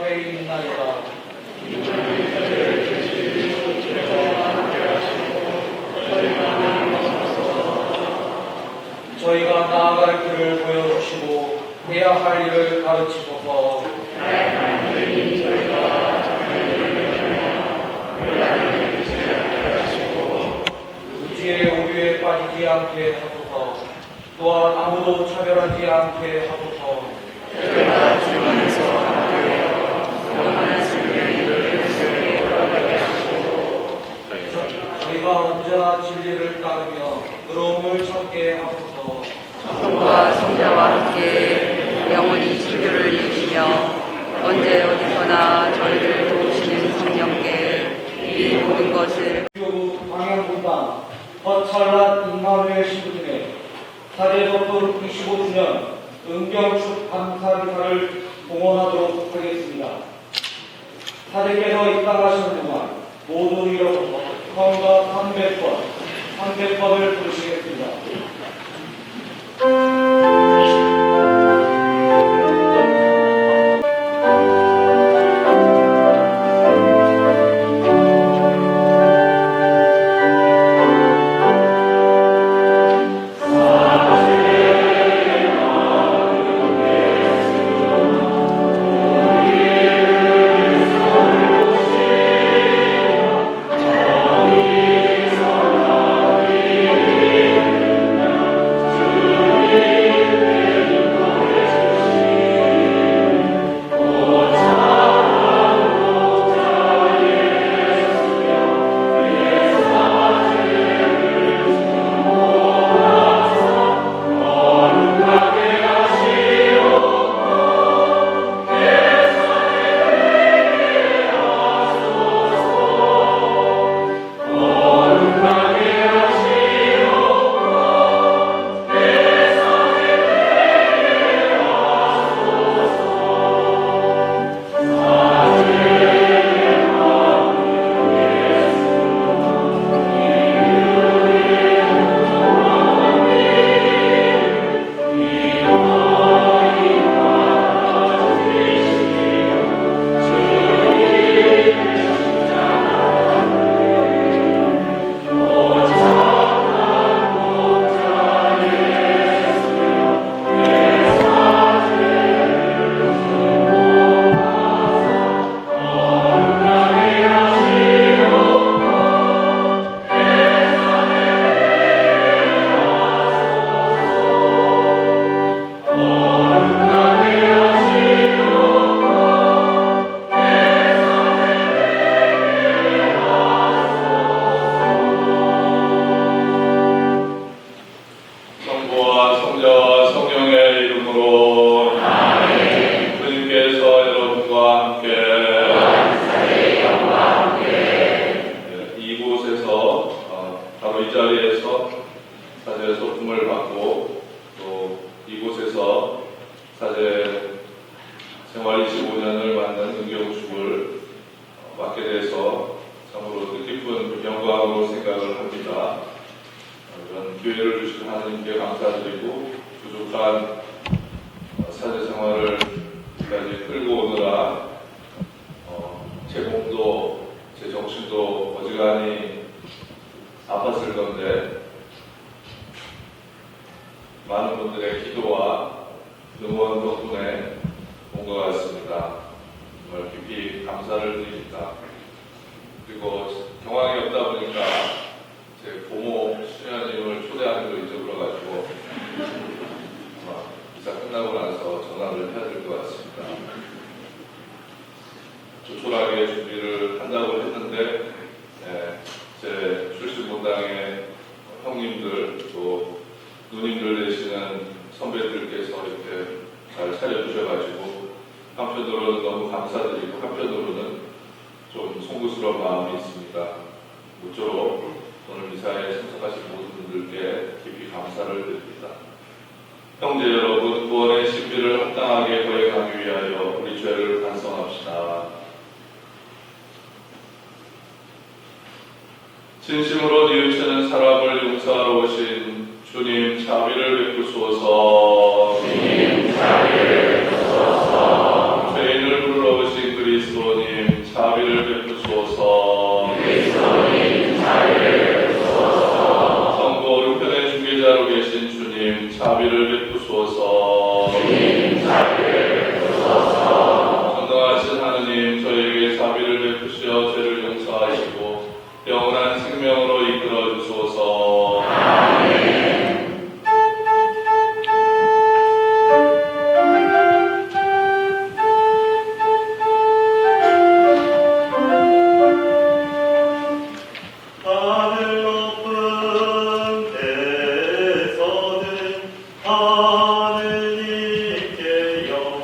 앞에 있나이다. 저희가 나아갈 길을 보여주시고 해야 할 일을 가르치소서. 무지의 오류에 빠지지 않게 하소서. 또한 아무도 차별하지 않게 하소서. 저희가 언제나 진리를 따르며 의로움을 찾게 하소서. 성부와 성자와 함께 영원히 지교를 이루시며 언제 어디서나 저희를 도우시는 성령께 이 모든 것을 교구 방향분당 허찰란 임마누엘 신부님의 사제 접근 25주년 은경축 감사기사를 봉헌하도록 하겠습니다. 사제께서 입당하시는 동안 모두 일어서서 성가 300번을 부르시겠습니다. 생활 25년을 만난 은경축을 맡게 돼서 참으로 뜻깊은 영광으로 생각을 합니다. 이런 기회를 주신 하나님께 감사드리고 부족한 사제 생활을 여기까지 끌고 오느라 제 몸도 제 정신도 어지간히 아팠을 건데 많은 분들의 기도와 응원 덕분에 온 것 같습니다. 정말 깊이 감사를 드립니다. 그리고 경황이 없다 보니까 제 고모 수녀님을 초대하는 걸 잊어버려가지고 이사 끝나고 나서 전화를 해야 될 것 같습니다. 조촐하게 준비를 한다고 했는데 제 출신 본당의 형님들 또 누님들 되시는 선배들께서 이렇게 잘 차려주셔가지고 한편으로는 너무 감사드리고 한편으로는 좀 송구스러운 마음이 있습니다. 모쪼록 오늘 미사에 참석하신 모든 분들께 깊이 감사를 드립니다. 형제 여러분, 구원의 신비를 합당하게 거행하기 위하여 우리 죄를 반성합시다. 진심으로 뉘우치는 사람을 용서하러 오신 주님 자비를 베푸소서. 주님 자비를 베푸소서. 죄인을 불러오신 그 자비를 베푸소서. 전능하신 하느님, 저희에게 자비를 베푸시어 죄를 용서하시고 영원한 생명으로 이끌어 주소서. 하늘 높은 데서는 하느님께 영광.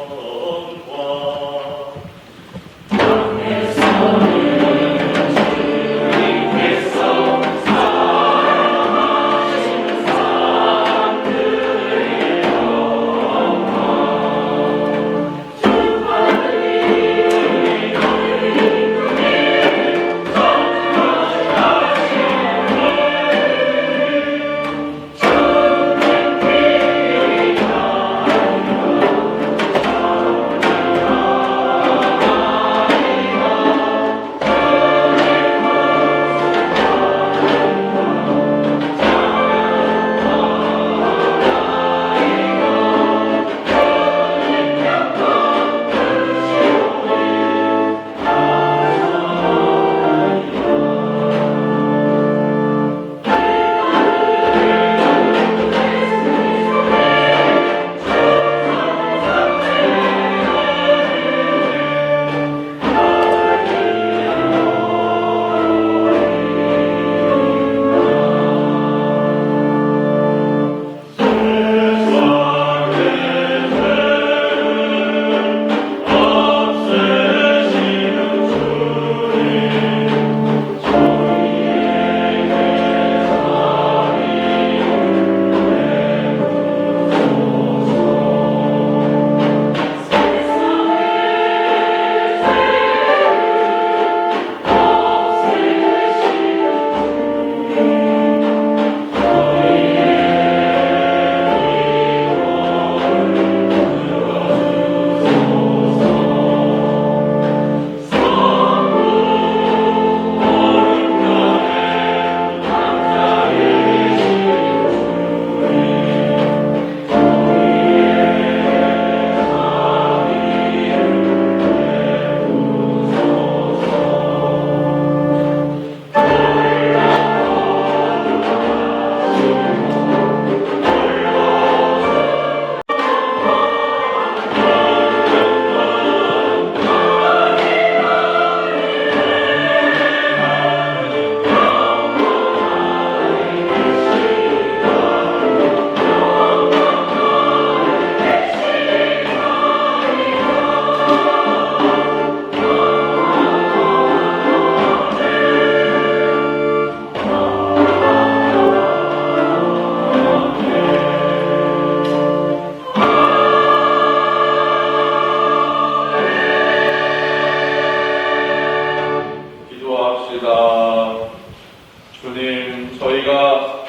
주님, 저희가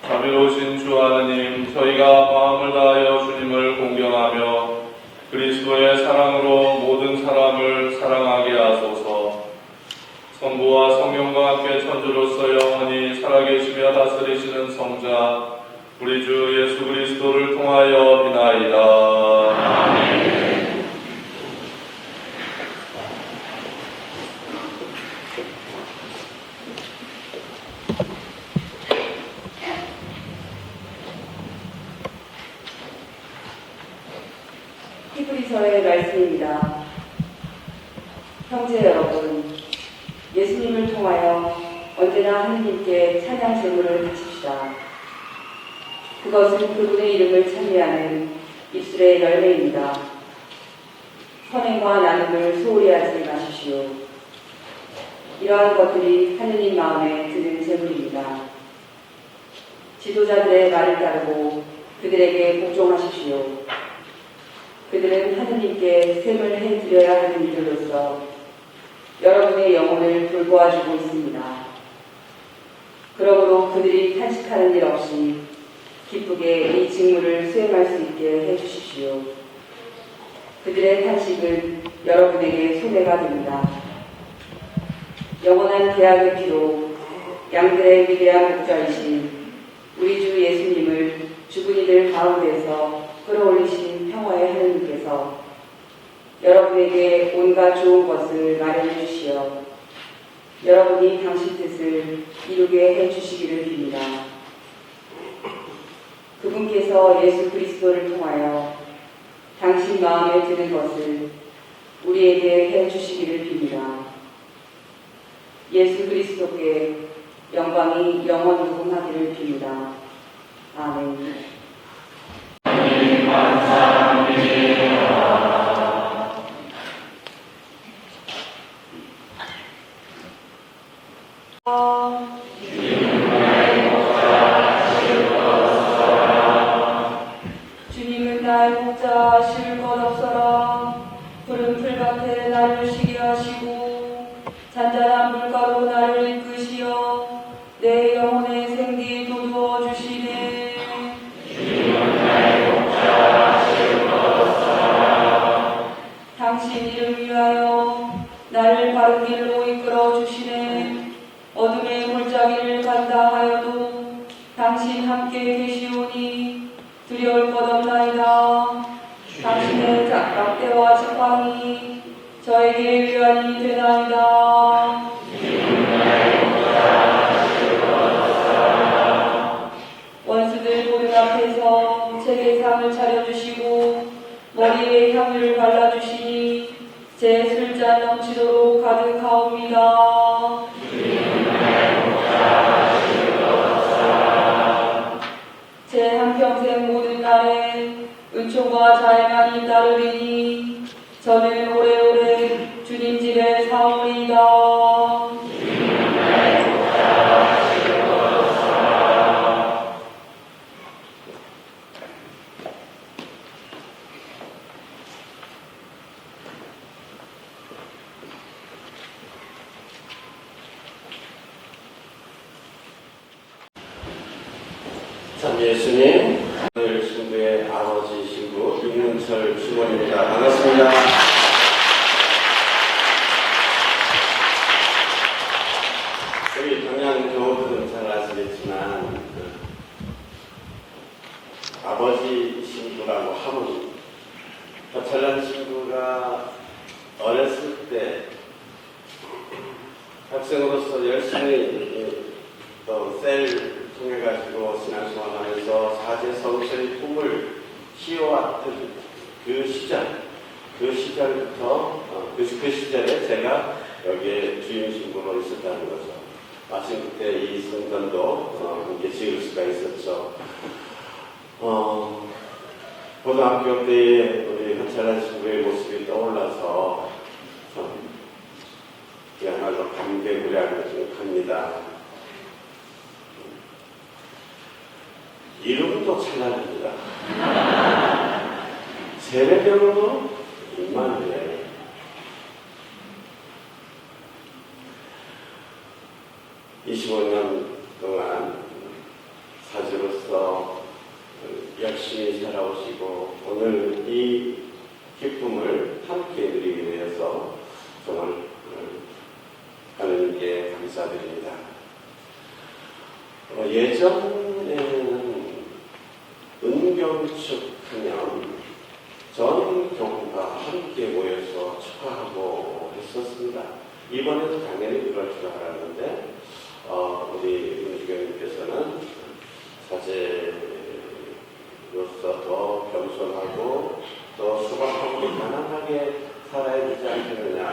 자비로우신 주 하느님, 저희가 마음을 다하여 주님을 공경하며 그리스도의 사랑으로 모든 사람을 사랑하게 하소서. 성부와 성령과 함께 천주로서 영원히 살아계시며 다스리시는 성자 우리 주 예수 그리스도를 통하여 비나이다. 아멘. 히브리서의 말씀입니다. 형제 여러분, 예수님을 통하여 언제나 하느님께 찬양 제물을 바칩시다. 그것은 그분의 이름을 찬미하는 입술의 열매입니다. 선행과 나눔을 소홀히 하지 마십시오. 이러한 것들이 하느님 마음에 드는 제물입니다. 지도자들의 말을 따르고 그들에게 복종하십시오. 그들은 하느님께 셈을 해드려야 하는 이들로서 여러분의 영혼을 돌보아주고 있습니다. 그러므로 그들이 탄식하는 일 없이 기쁘게 이 직무를 수행할 수 있게 해주십시오. 그들의 탄식은 여러분에게 손해가 됩니다. 영원한 계약의 피로 양들의 위대한 목자이신 우리 주 예수님을 죽은 이들 가운데서 끌어올리신 평화의 하느님께서 여러분에게 온갖 좋은 것을 마련해 주시어 여러분이 당신 뜻을 이루게 해 주시기를 빕니다. 그분께서 예수 그리스도를 통하여 당신 마음에 드는 것을 우리에게 해 주시기를 빕니다. 예수 그리스도께 영광이 영원히 공하기를 빕니다. 아멘. 주님은 나의 목자 쉴 것 없어라. 푸른 풀밭에 나를 쉬게 하시고 잔잔한 물가로 나를 이끄시어 내 영혼의 생기 돋우어 주시네. 당신 이름 위하여 나를 바른 길로 이끌어 주시네. 어둠의 골짜기를 간다 하여도 당신 함께 계시오니 두려울 것 없나이다. 당신의 낙대와 지팡이 저에게 위안이 되나이다. 원수들 보는 앞에서 제게 상을 차려주시고 머리에 향유를 발라주시니 제 술잔 넘치도록 가득하옵니다. 제 한평생 모든 날에 은총과 자애만이 따르리니 저는 오래오래 주님 집에 사오리이다. 참 예수님, 오늘 신부의 아버지 신부 윤문철 주원입니다. 반갑습니다. 우리 동양 교우들은 잘 아시겠지만 아버지 신부라고 하면 허철란 신부가 어렸을 때 학생으로서 열심히 셀 통해가지고 신앙생활하면서 사제성서의 꿈을 키워왔던 그 시절부터 그 시절에 제가 여기에 주임 신부로 있었다는 거죠. 마침 그때 이 성전도 함께 지을 수가 있었죠. 고등학교 때에 우리 허철란 신부의 모습이 떠올라서 그야말로 감개무량합니다. 이름도 찬란합니다. 세례명도 임마누엘. (25년) 동안 사주로서 열심히 살아오시고 오늘 이 기쁨을 함께 누리기 위해서 정말 하나님께 감사드립니다. 예전에는 은경축 하면 전 교구가 함께 모여서 축하하고 했었습니다. 이번에도 당연히 그럴 줄 알았는데 우리 은주교님께서는 사제로서 더 겸손하고 더 수박하고 가난하게 살아야 되지 않겠느냐.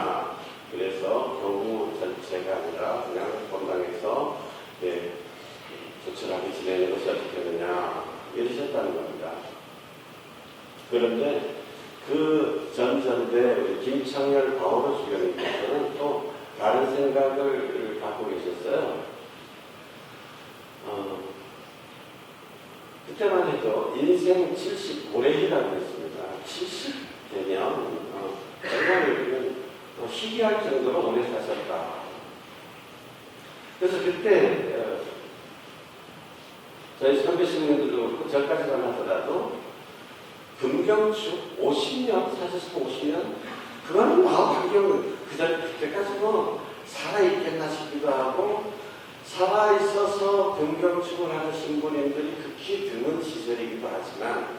그래서 교구 전체가 아니라 그냥 본당에서 조촐하게 지내는 것이 어떻겠느냐 이러셨다는 겁니다. 그런데 그 전전대 우리 김창렬 바오로 주교님께서는 또 다른 생각을 갖고 계셨어요. 그때만 해도 인생 75레이라고 했습니다. 70 되면 정말 희귀할 정도로 오래 사셨다. 그래서 그때 저희 선배 신부님들도 저까지만 하더라도 금경축 50년 사셨으면 50년 그거는 마음 환경은 그때까지 뭐 살아있겠나 싶기도 하고 살아있어서 금경축을 하는 신부님들이 극히 드문 시절이기도 하지만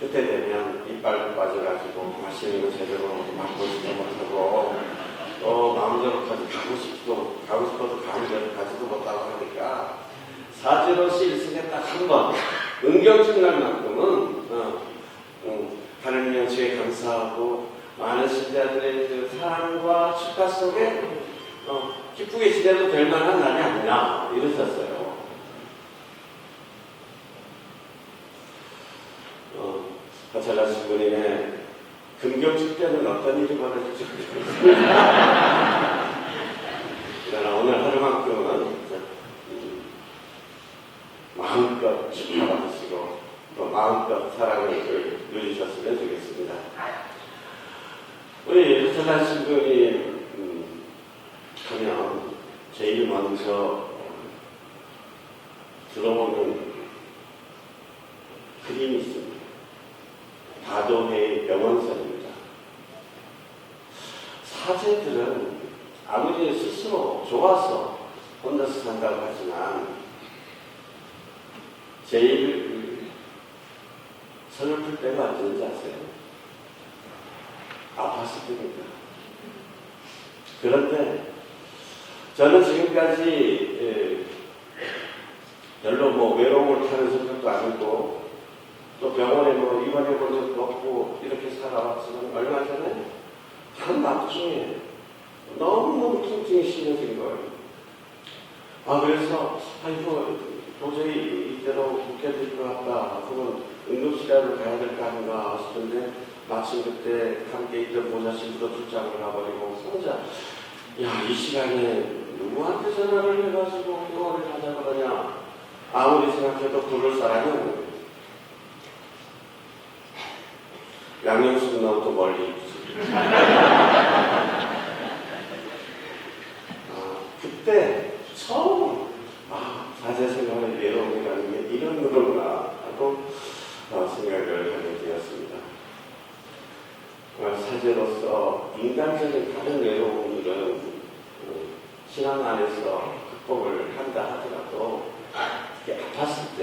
그때 되면 이빨 빠져가지고 맛있는 거 제대로 맛보지도 못하고 또 마음대로 가고 싶어도 가는 가지도 못하고 하니까 사제로서 일생에 딱 한 번 은경축 날만큼은 하나님 영치에 감사하고 많은 신자들의 그 사랑과 축하 속에 기쁘게 지내도 될 만한 날이 아니냐 이러셨어요. 가찰라 신부님의 금경축 때는 어떤 일이 벌어질지 모르겠습니다. 그러나 오늘 하루만큼은 마음껏 축하받으시고 또 마음껏 사랑을 누리셨으면 좋겠습니다. 우리 가찰라 신부님 하면 제일 먼저 들어보는 그림이 있습니다. 다도해의 명언선입니다. 사제들은 아무리 스스로 좋아서 혼자서 산다고 하지만 제일 서글플 때가 언제인지 아세요? 아팠을 때입니다. 그런데 저는 지금까지 별로 외로움을 타는 성격도 아니고 또 병원에 입원해 본 적도 없고 이렇게 살아왔지만 얼마 전에 한 밤중에 너무너무 통증이 심해진 거예요. 그래서 이거 도저히 이대로 못 견딜 것 같다. 그건 응급실에 가야 될 거 아닌가 싶은데 마침 그때 함께 있던 보좌실도 출장을 가버리고 혼자 이 시간에 누구한테 전화를 해가지고 병원을 가자 그러냐. 아무리 생각해도 부를 사람이 없는 거예요. 양념수 누나부터 멀리 있지. 그때 처음 사제 생활의 외로움이라는 게 이런 거구나 하고 생각을 하게 되었습니다. 사제로서 인간적인 다른 외로움들은 신앙 안에서 극복을 한다 하더라도 아팠을 때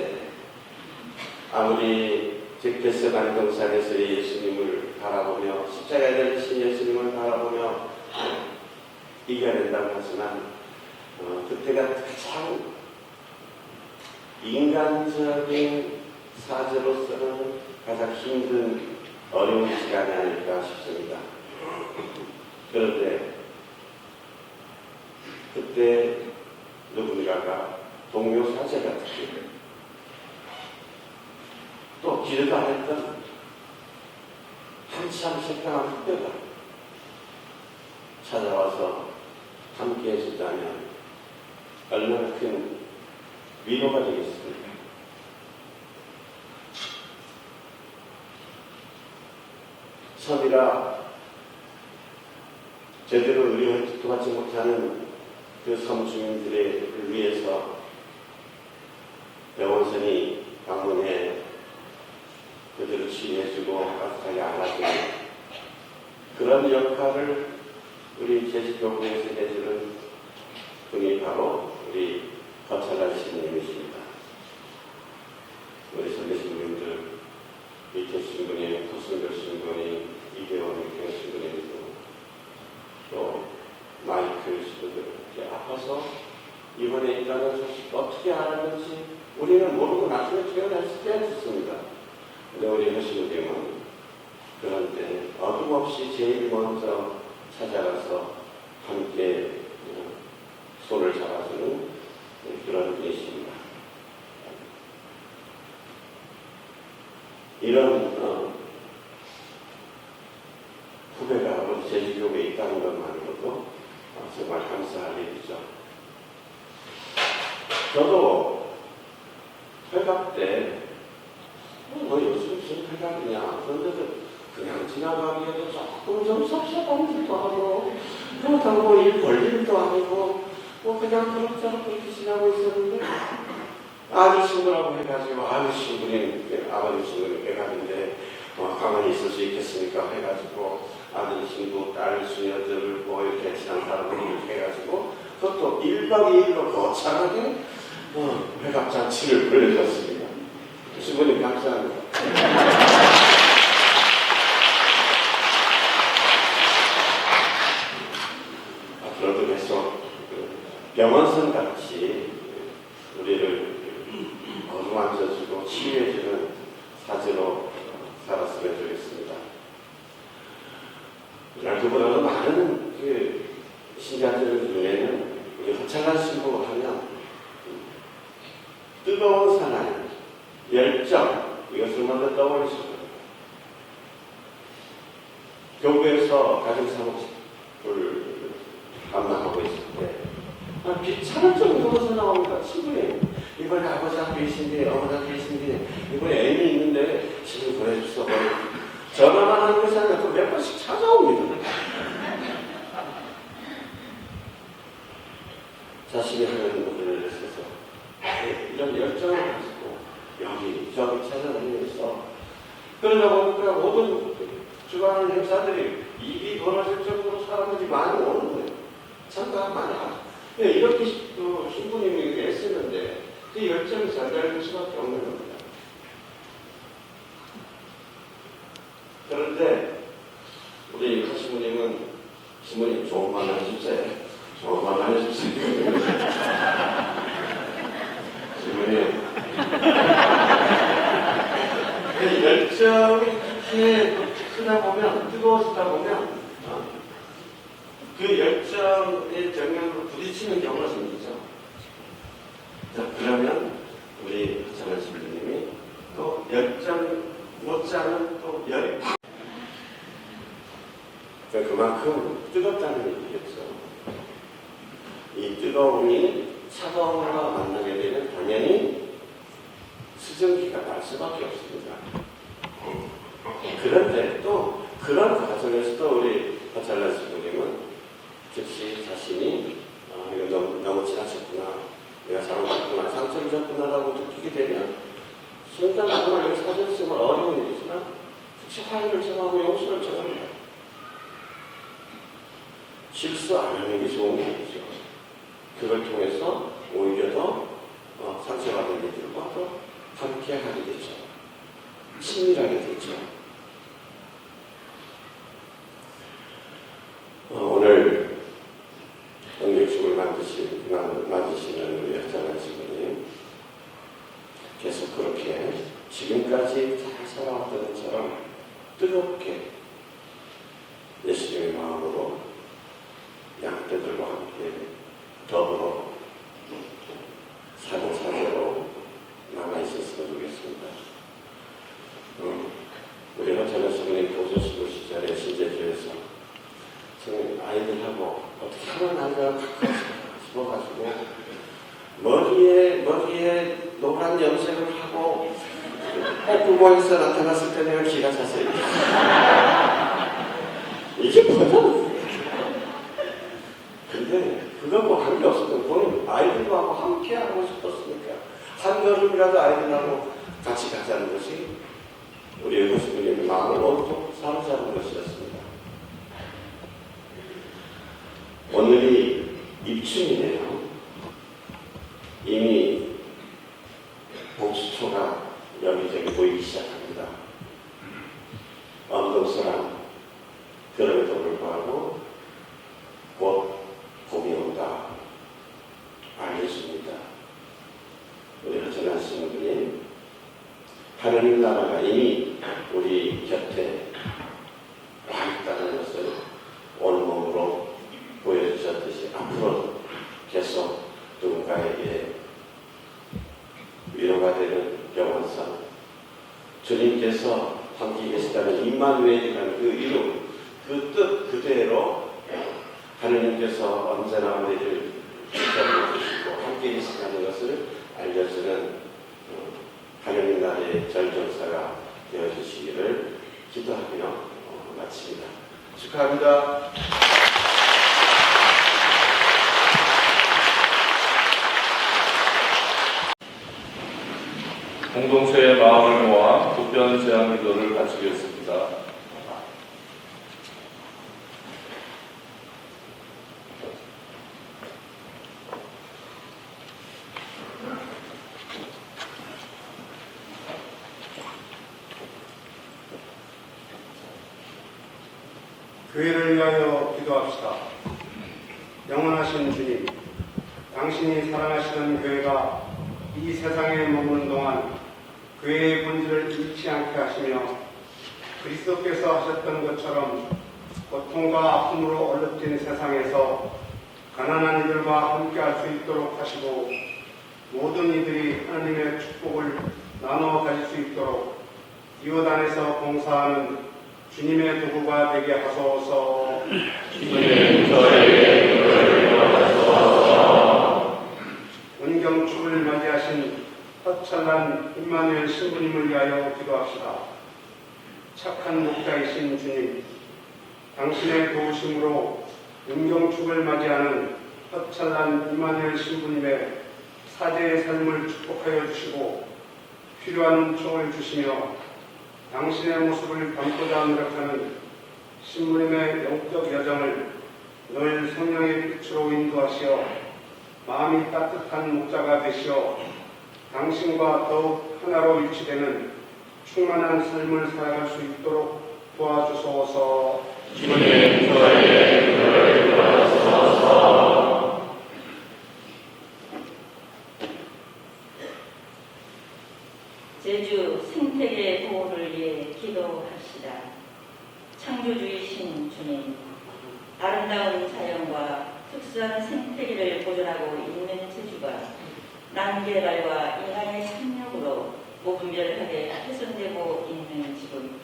아무리 겟세마네 동산에서 예수님을 바라보며 십자가에 달리신 예수님을 바라보며 이겨낸다고 하지만 그때가 가장 인간적인 사제로서는 가장 힘든 어려운 시간이 아닐까 싶습니다. 그런데 그때 누군가가 동료 사제가 특히 또 기대도 안 했던 한참 색당한 후배가 찾아와서 함께 해준다면 얼마나 큰 위로가 되겠습니까? 섬이라 제대로 의료를 듣도받지 못하는 그 섬 주민들을 위해서 병원선이 방문해 그들을 치유해주고 따뜻하게 안아주는 그런 역할을 우리 제주교구에서 해주는 분이 바로 우리 가찰라 신부님이십니다. 우리 선배 신부님들, 이태 신부님, 구순별 신부님, 이대원 신부님도 또 마이클 신부들 이렇게 아파서 이번에 있다는 소식 어떻게 알았는지 우리는 모르고 나중에 퇴원했을 때 듣습니다. 근데 우리 허신우님은 그런데 어김없이 제일 먼저 찾아가서 함께 손을 잡아주는 그런 분이십니다. 이런 후배가 우리 제주교회에 있다는 것만으로도 정말 감사할 일이죠. 저도 회갑 때 요즘 무슨 회갑이냐 그런데도 그냥 지나가기에도 조금 좀 섭섭하기도 하고 그렇다고 일 벌리기도 아니고 그냥 그럭저럭 그렇게 지나고 있었는데 아주 신부라고 해가지고 아버지 신부님 회갑인데 가만히 있을 수 있겠습니까? 해가지고 아들, 친구, 딸, 수녀들 뭐 이렇게 친한 사람들 이렇게 해가지고 그것도 1박 2일로 거창하게 회갑잔치를 벌여줬습니다. 주부님 감사합니다. 앞으로도 계속 병원선 같이 우리를 어루만져주고 치유해주는 사제로 살았으면 좋겠습니다. 그보다도 많은 신자들 중에는 우리 허창한 신부를 하면 뜨거운 사나이, 열정, 이것을 먼저 떠올리시고 교구에서 가정사무소를 감당하고 있을 때 비참할 정도로 나옵니다. 친구님, 이번에 아버지가 계신데 어머니가 계신데 이번에 애인이 있는데 집을 보내주소. 전화만 하는 것이 아니라 몇 번씩 찾아옵니다. 자신이 하는 것들을 위해서 이런 열정을 가지고 여기 저기 찾아다니면서 그러다 보니까 모든 주관하는 행사들이 입이 벌어질 정도로 사람들이 많이 오는 거예요. 참가 많이 하죠. 이렇게 신부님이 이렇게 애쓰는데 그 열정이 전달될 수밖에 없는 겁니다. 그런데 우리 신부님은 신부님 좋은 말 해주세요. 좋은 말 해주세요. 신부님 그 열정이 이렇게 크다 보면 뜨거워지다 보면 그 열정의 정면으로 부딪히는 경우가 생기죠. 자, 그러면 우리 정한 신부님이 또 열정 못지않은 또 열이 그만큼 뜨겁다는 얘기겠죠. 이 뜨거움이 차가움과 만나게 되면 당연히 수증기가 날 수밖에 없습니다. 그런데 또 그런 과정에서도 우리 허찰란 신부님은 즉시 자신이 이거 너무 지나쳤구나, 내가 잘못했구나, 상처를 줬구나라고 느끼게 되면 순간 정말 사전심은 어려운 일이지만 즉시 화해를 정하고 용서를 정합니다. 실수 안 하는 게 좋은 일이죠. 그걸 통해서 오히려 더 상처받은 이들과 더 함께하게 되죠. 친밀하게 되죠. 오늘 영육식을 만드시는 우리 여자는 신부님 계속 그렇게 지금까지 잘 살아왔던 것처럼 뜨겁게 예수님의 마음으로 양떼들과 함께 더불어 사도사제로 남아있었으면 좋겠습니다. 우리 허찬현 선생님 보조시고 시절에 신제교에서 저는 아이들하고 어떻게 하면 남자가 가까이 집어가지고 머리에 노란 염색을 하고 꽃구멍에서 나타났을 때 내가 기가 찼어요. 이게 뭐야? 근데 그거하고 한 게 없었던 거는 아이들하고 함께 하고 싶었으니까 한 걸음이라도 아이들하고 같이 가자는 것이 우리 예수님의 마음을 온통 사로잡은 것이었습니다. 오늘이 입춘이네요. 이미 복수초가 여기저기 보이기 시작합니다. 엄동설한 그럼에도 불구하고 곧 봄이 온다 알려줍니다. 우리 허전한 신부님, 하느님 나라가 이미 우리 곁에 와 있다는 것을 온몸으로 보여주셨듯이 앞으로 계속 누군가에게 위로가 되는 영원성, 주님께서 함께 계시다는 임마누엘이라는 그 이름, 그 뜻 그대로 하느님께서 언제나 우리를 지켜주시고 함께 계시다는 것을 알려주는 하느님 나라의 절정사가 되어주시기를 기도하며 마칩니다. 축하합니다. 공동체의 마음을 모아 기도와 보편 제한 기도를 바치겠습니다. 교회를 위하여 기도합시다. 영원하신 주님, 당신이 사랑하시는 교회가 이 세상에 머무는 동안 교회의 본질을 잃지 않게 하시며 그리스도께서 하셨던 것처럼 고통과 아픔으로 얼룩진 세상에서 가난한 이들과 함께할 수 있도록 하시고 모든 이들이 하나님의 축복을 나눠 가질 수 있도록 이웃 안에서 봉사하는 주님의 도구가 되게 하소서. 주님 저에게 기도를 하소서. 운경축을 맞이하신 허철난 임마누엘 신부님을 위하여 기도합시다. 착한 목자이신 주님, 당신의 도우심으로 운경축을 맞이하는 허철난 임마누엘 신부님의 사제의 삶을 축복하여 주시고 필요한 은총을 주시며 당신의 모습을 담고자 노력하는 신부님의 영적 여정을 늘 성령의 빛으로 인도하시어 마음이 따뜻한 목자가 되시어 당신과 더욱 하나로 일치되는 충만한 삶을 살아갈 수 있도록 도와주소서. 주님 저에게 기도를 하소서. 제주 생태계 보호를 위해 기도합시다. 창조주이신 주님, 아름다운 자연과 특수한 생태계를 보존하고 있는 제주가 난개발과 인간의 상력으로 무분별하게 훼손되고 있는 지금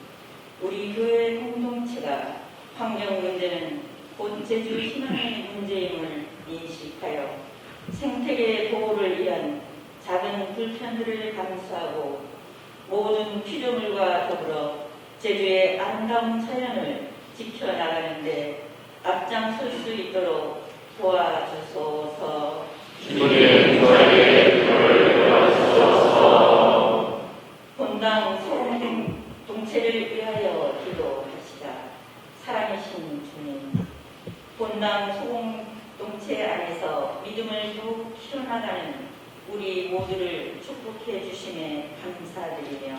우리 교회 공동체가 환경 문제는 곧 제주 희망의 문제임을 인식하여 생태계 보호를 위한 작은 불편들을 감수하고 모든 피조물과 더불어 제주의 아름다운 자연을 지켜나가는 데 앞장설 수 있도록 도와주소서. 주님 저에게 기도를 하소서. 본당 소공동체를 위하여 기도합시다. 살아계신 주님, 본당 소공동체 안에서 믿음을 더욱 키워나가는 우리 모두를 축복해 주심에 감사드리며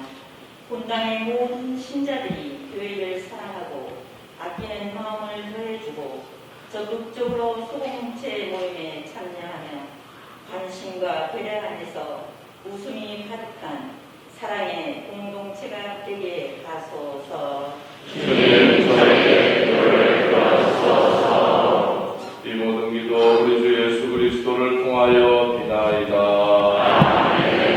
본당의 모든 신자들이 교회를 사랑하고 아끼는 마음을 더해주고 적극적으로 소공동체 모임에 참여하며 관심과 배려 안에서 웃음이 가득한 사랑의 공동체가 되게 하소서. 주님 저에게 기도를 하소서. 이 모든 기도 우리 주 예수 그리스도를 통하여 비나이다. 아멘.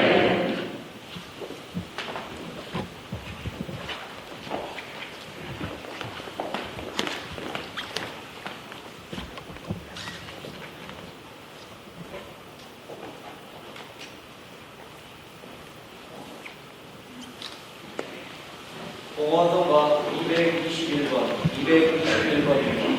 공원동가 221번, 221번입니다.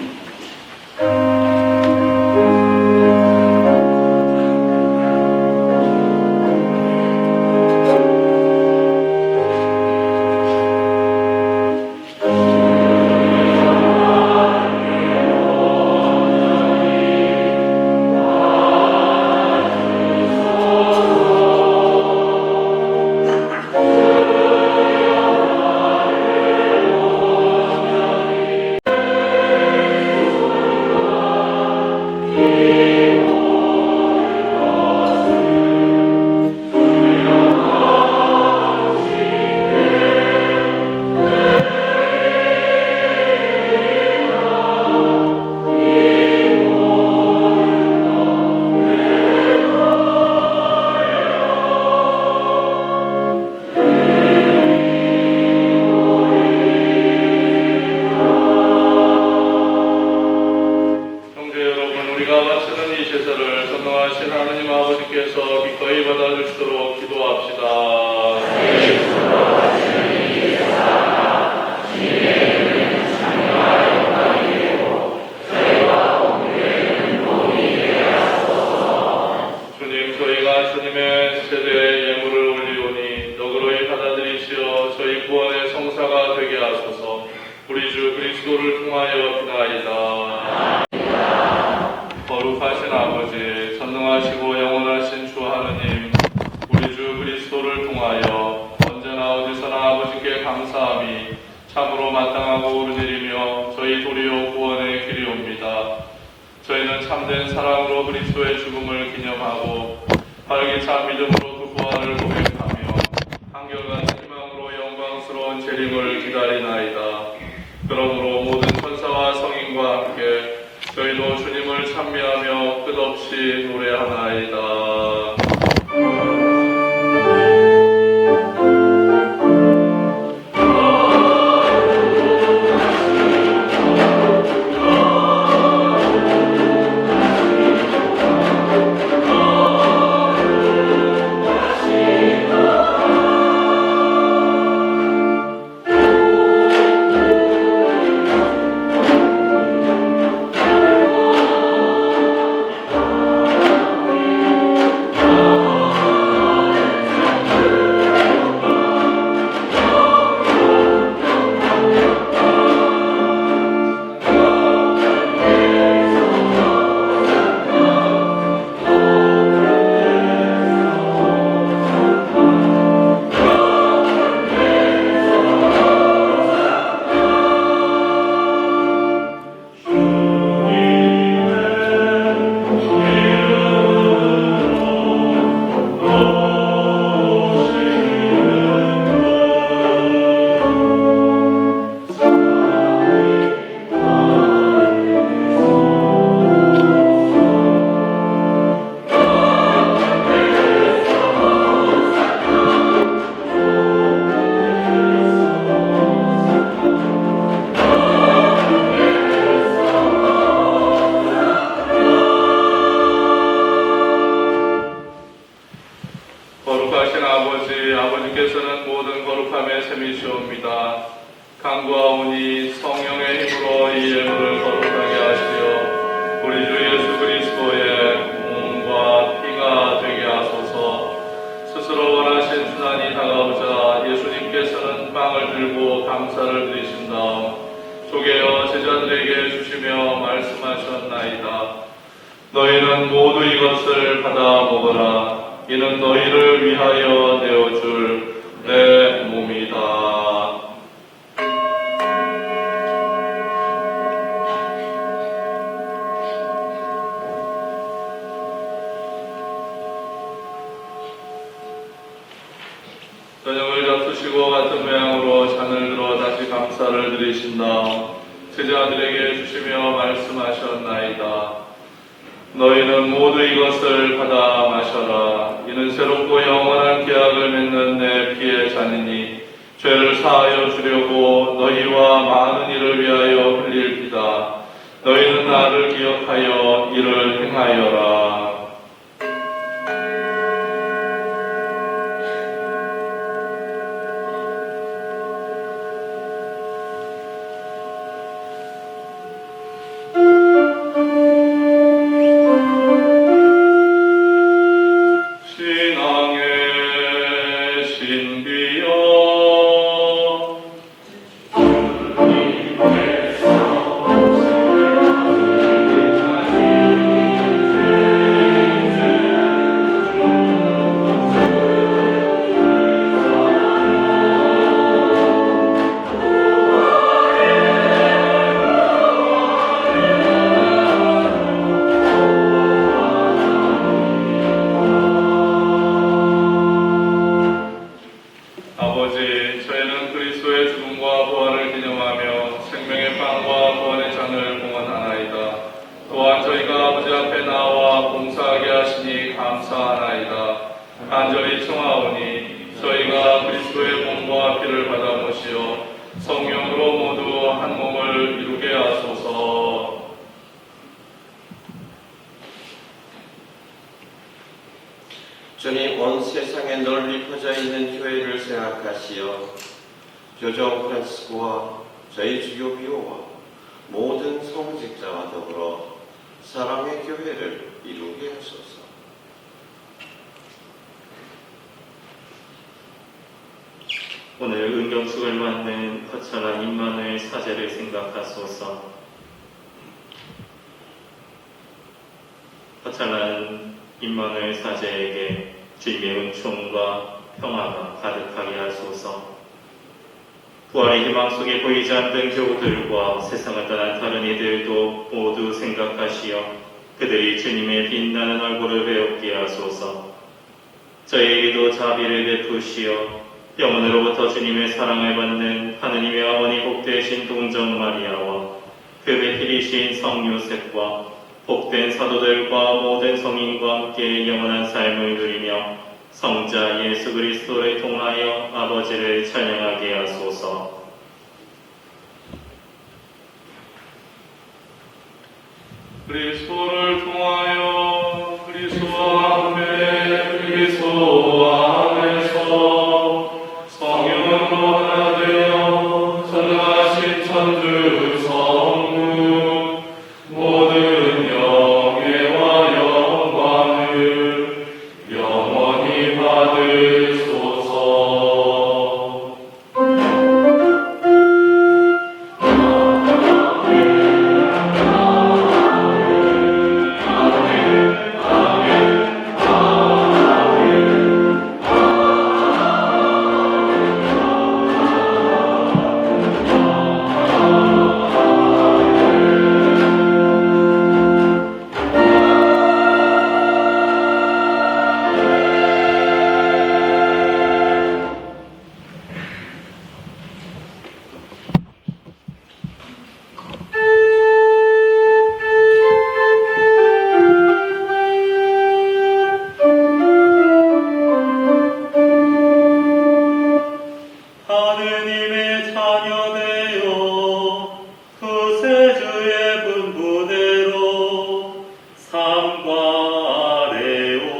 저희 구원의 성사가 되게 하소서. 우리 주 그리스도를 통하여 비나이다. 거룩하신 아버지, 전능하시고 영원하신 주 하느님, 우리 주 그리스도를 통하여 언제나 어디서나 아버지께 감사함이 참으로 마땅하고 오르내리며 저희 도리어 구원의 길이옵니다. 저희는 참된 사랑으로 그리스도의 죽음을 기념하고 활기찬 믿음으로 그 부활을 고백하며 한결같은 희망으로 영광스러운 재림을 기다리나이다. 그러므로 모든 천사와 성인과 함께 저희도 주님을 찬미하며 끝없이 노래하나이다. 거룩하신 아버지, 아버지께서는 모든 거룩함의 셈이시옵니다. 간구하오니 성령의 힘으로 이 예물을 거룩하게 하시어 우리 주 예수 그리스도의 몸과 피가 되게 하소서. 스스로 원하신 순환이 다가오자 예수님께서는 빵을 들고 감사를 드리신 다음 쪼개어 제자들에게 주시며 말씀하셨나이다. 너희는 모두 이것을 받아 먹어라. 이는 너희를 위하여 내어줄 내 몸이다. 저녁을 잡수시고 같은 모양으로 잔을 들어 다시 감사를 드리신 다음 제자들에게 주시며 말씀하셨나이다. 너희는 모두 이것을 받아 마셔라. 이는 새롭고 영원한 계약을 맺는 내 피의 잔이니 죄를 사하여 주려고 너희와 많은 이를 위하여 흘릴 피다. 너희는 나를 기억하여 이를 행하여라. 간절히 청하오니 저희가 그리스도의 몸과 피를 받아 모시어 성령으로 모두 한 몸을 이루게 하소서. 주님, 온 세상에 널리 퍼져 있는 교회를 생각하시어 교정 프란시스코와 저희 주교 비오와 모든 성직자와 더불어 사랑의 교회를 이루게 하소서. 오늘 은경숙을 맞는 허철한 임마누엘 사제를 생각하소서. 허철한 임마누엘 사제에게 주님의 은총과 평화가 가득하게 하소서. 부활의 희망 속에 보이지 않던 교우들과 세상을 떠난 다른 이들도 모두 생각하시어 그들이 주님의 빛나는 얼굴을 배우게 하소서. 저희에게도 자비를 베푸시어 영원으로부터 주님의 사랑을 받는 하느님의 어머니 복되신 동정 마리아와 그 배필이신 성 요셉과 복된 사도들과 모든 성인과 함께 영원한 삶을 누리며 성자 예수 그리스도를 통하여 아버지를 찬양하게 하소서. 그리스도를 통하여 그리스도와 함께 그리스도와 안에서 성령으로 하나 되어 전능하신 천주 성부 모든 영예와 영광을 영원히 받으소서. 하느님의 자녀되어 구세주의 분부대로 삶과 아뢰오니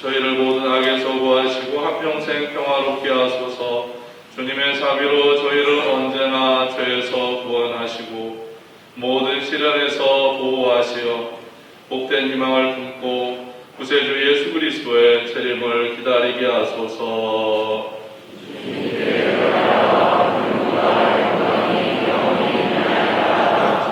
저희를 모든 악에서 구하시고 한평생 평화롭게 하소서. 주님의 자비로 저희를 언제나 죄에서 구원하시고 모든 시련에서 보호하시어 복된 희망을 품고 구세주 예수 그리스도의 재림을 기다리게 하소서.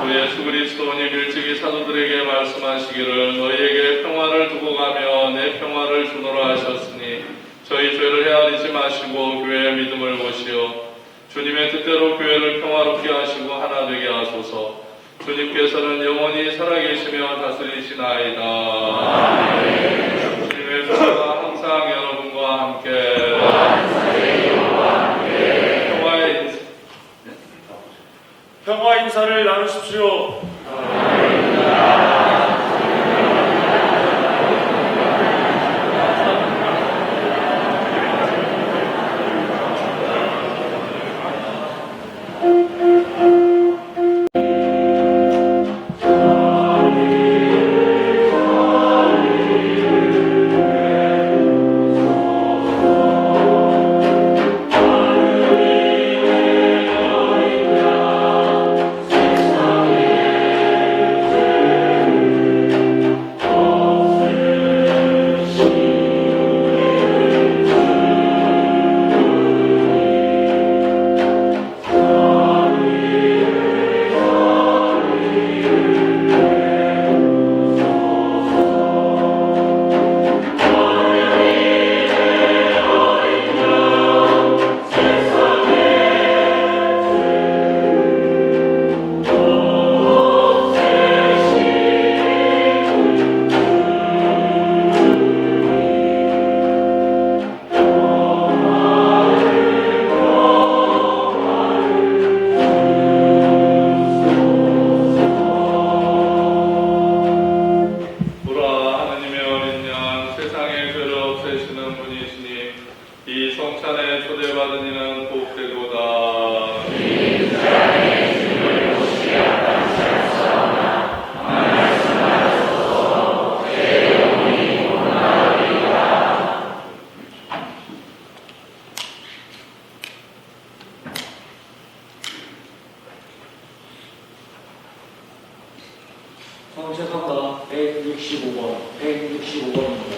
주 예수 그리스도님 일찍이 사도들에게 말씀하시기를 너희에게 평화를 두고 가며 내 평화를 주노라 하셨으니 저희 죄를 헤아리지 마시고 교회의 믿음을 보시어 주님의 뜻대로 교회를 평화롭게 하시고 하나 되게 하소서. 주님께서는 영원히 살아계시며 다스리시나이다. 주님의 평화가 항상 여러분과 함께 평화 인사를 나누십시오. 세례받은 이는 복되도다. 선체상가 165번, 165번입니다.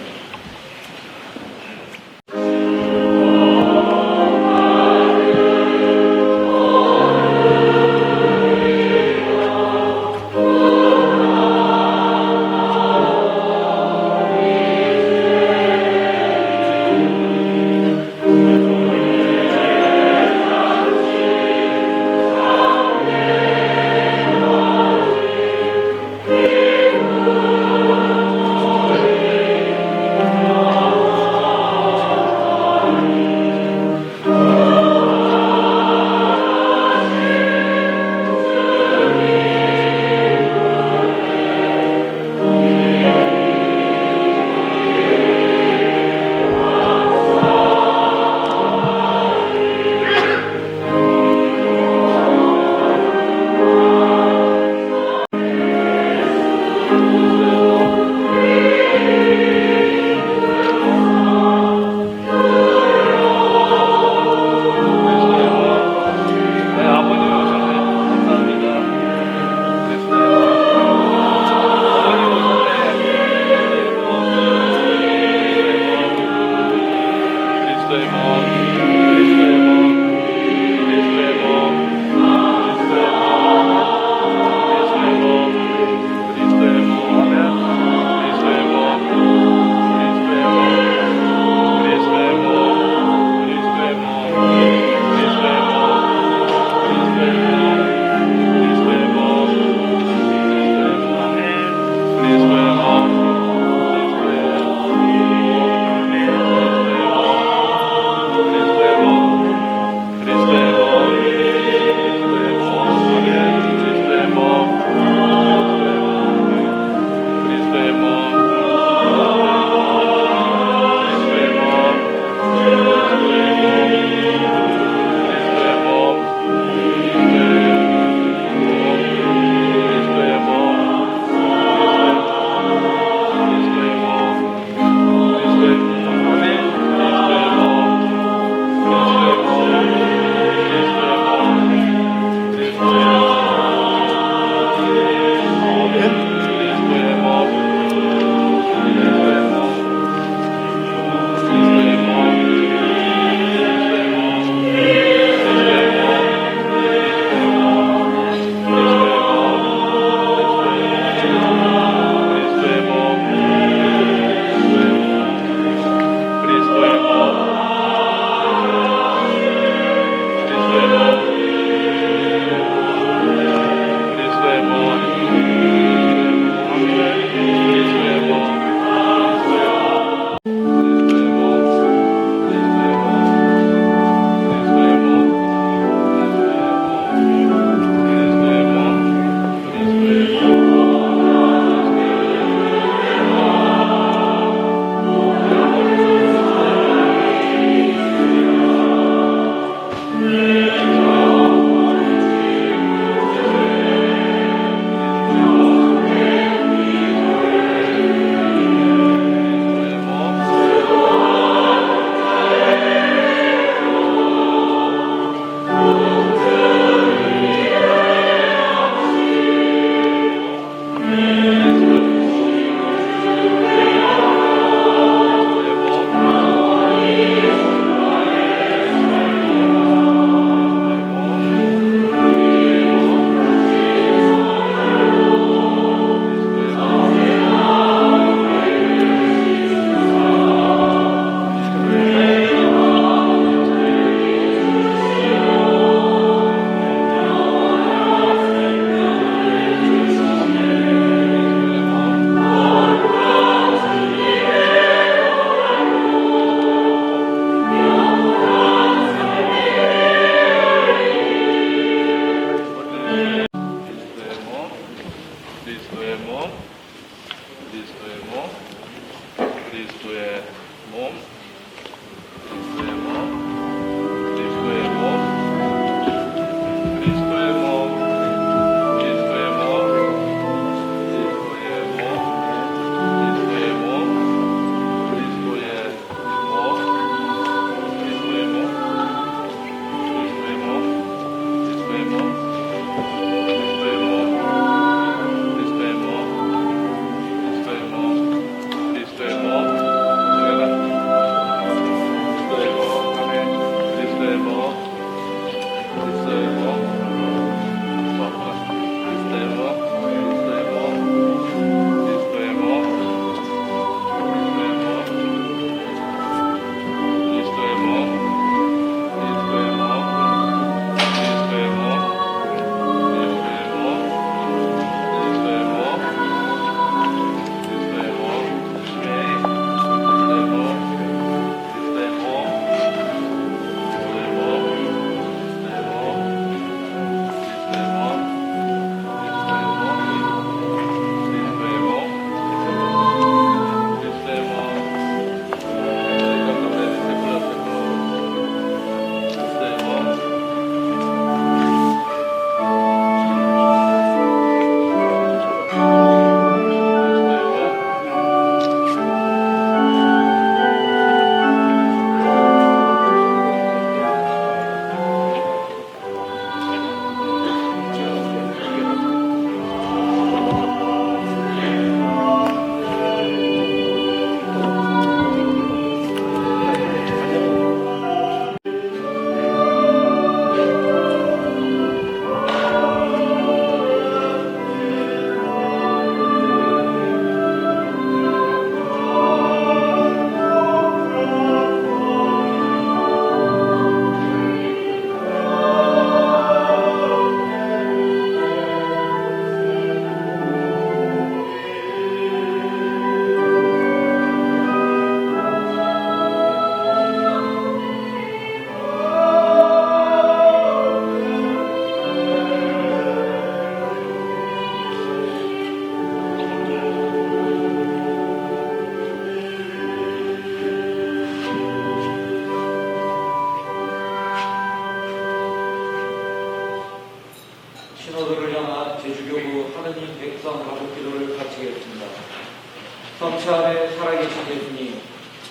성체 안에 살아계신 예수님,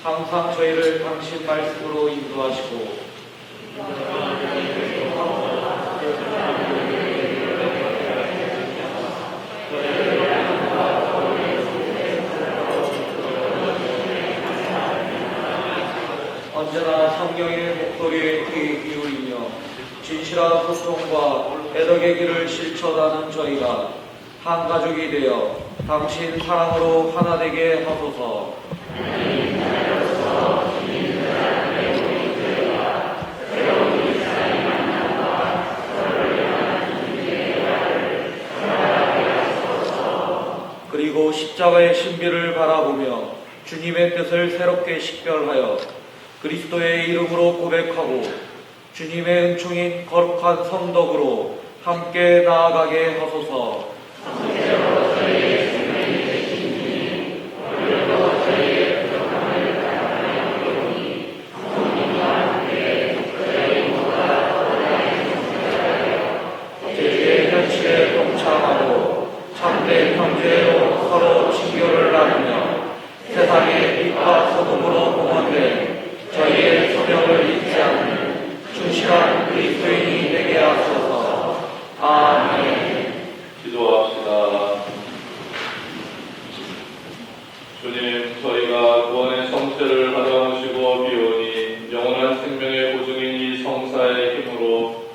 항상 저희를 당신 말씀으로 인도하시고 언제나 성경의 목소리에 귀 기울이며 진실한 소통과 애덕의 길을 실천하는 저희가 한 가족이 되어 당신 사랑으로 하나 되게 하소서. 그리고 십자가의 신비를 바라보며 주님의 뜻을 새롭게 식별하여 그리스도의 이름으로 고백하고 주님의 은총인 거룩한 성덕으로 함께 나아가게 하소서. 제주의 현실에 동참하고 참된 형제로 서로 친교를 나누며 세상의 빛과 소금으로 봉헌된 저희의 소명을 잊지 않는 충실한 그리스도인이 되게 하소서. 아멘. 기도합시다. 주님, 저희가 구원의 성체를 받아오시고 비오니 영원한 생명의 보증인 이 성사의 힘으로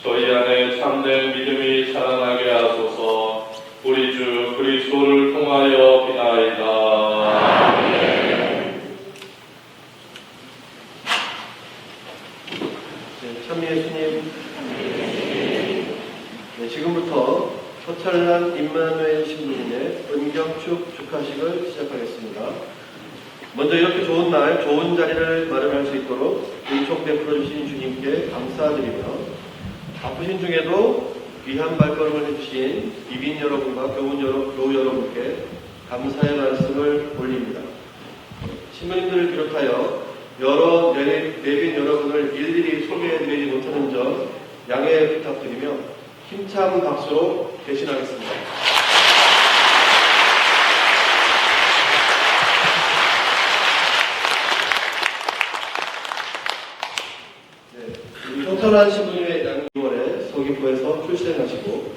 저희 안에 참된 믿음이 자라나게 하소서. 우리 주 그리스도를 통하여 비나이다. 참 예수님, 지금부터 서철란 임마누엘 신부님의 은경축 축하식을 시작하겠습니다. 먼저 이렇게 좋은 날, 좋은 자리를 마련할 수 있도록 은총 베풀어 주신 주님께 감사드리며 바쁘신 중에도 귀한 발걸음을 해주신 비빈 여러분과 교우 여러분께 감사의 말씀을 올립니다. 신부님들을 비롯하여 여러 내빈 여러분을 일일이 소개해드리지 못하는 점 양해 부탁드리며 힘찬 박수로 대신하겠습니다. 우리 서철란 신부님의 양기월에 서귀포에서 출생하시고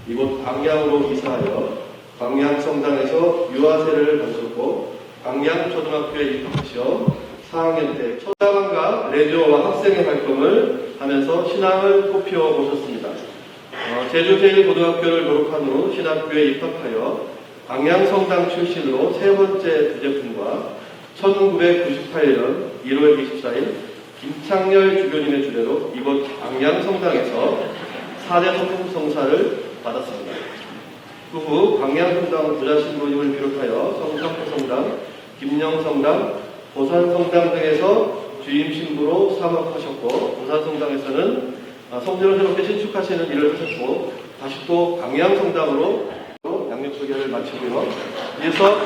이곳 광양으로 이사하여 광양성당에서 유아세를 마쳤고 광양초등학교에 입학하셔 4학년 때 초자반과 레디오와 학생의 활동을 하면서 신앙을 꽃피워 보셨습니다. 제주제일고등학교를 졸업한 후 신학교에 입학하여 광양성당 출신으로 세 번째 부제품과 1998년 1월 24일 김창렬 주교님의 주례로 이곳 광양성당에서 4대 성품성사를 받았습니다. 그 후 광양성당 부자신부님을 비롯하여 성덕포성당, 김영성당, 보산성당 등에서 주임신부로 사역하셨고 보산성당에서는 성전을 새롭게 신축하시는 일을 하셨고 다시 또 광양성당으로 양육소개를 마치고요. 이어서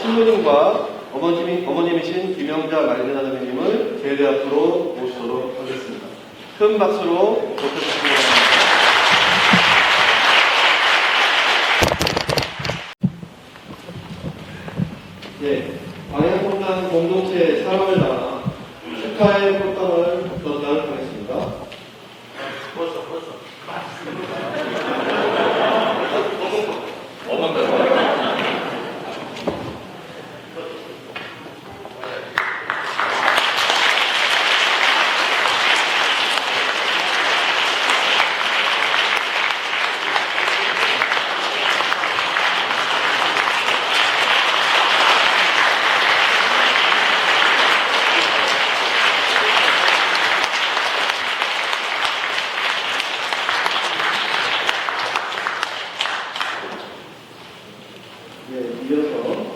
신부님과 어머님이신 김영자 마리나 선생님을 제대 앞으로 모시도록 하겠습니다. 큰 박수로 모셔주시기 바랍니다. 광양성당 공동체 사랑을 담아 축하의 꽃감을 전달하겠습니다. 이어서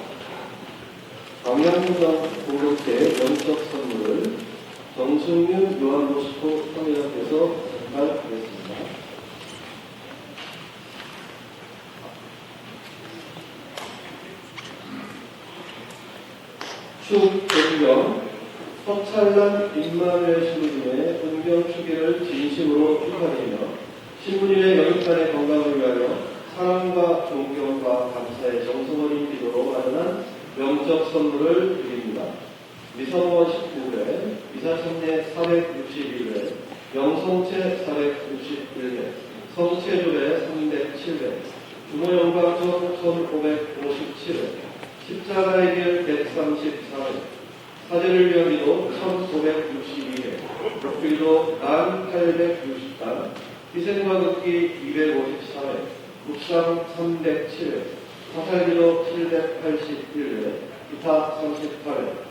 광양성당 공동체 영적 선물을 정승윤 요한보스코 성회장께서 전달하겠습니다. 축, 대주경, 허찬란 임마누엘 신부님의 은경 추기를 진심으로 축하드리며 신부님의 영육간의 건강을 위하여 사랑과 존경과 감사의 정성어린 기도로 마련한 명적 선물을 드립니다. 미사모원 19회, 미사천례 461회, 영성체 461회, 성체조례 307회, 주모영광전 1557회, 십자가의 길 134회, 사제를 위한 기도 1562회, 목필도 난 860단, 희생과 극기 254회, 묵상 307회, 사살기도 781회, 기타 38회,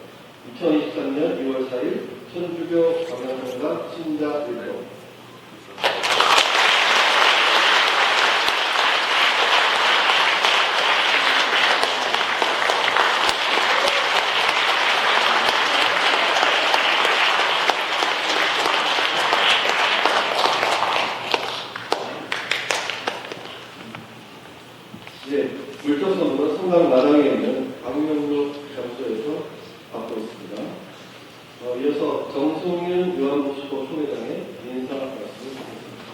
2023년 2월 4일 천주교 광양성당 신자일동. 네, 물적 선물은 성당 마당에 있는 광명로 장소에서 받고 있습니다. 이어서 정성윤 요한복지법 총회장의 인사 말씀을 드리겠습니다.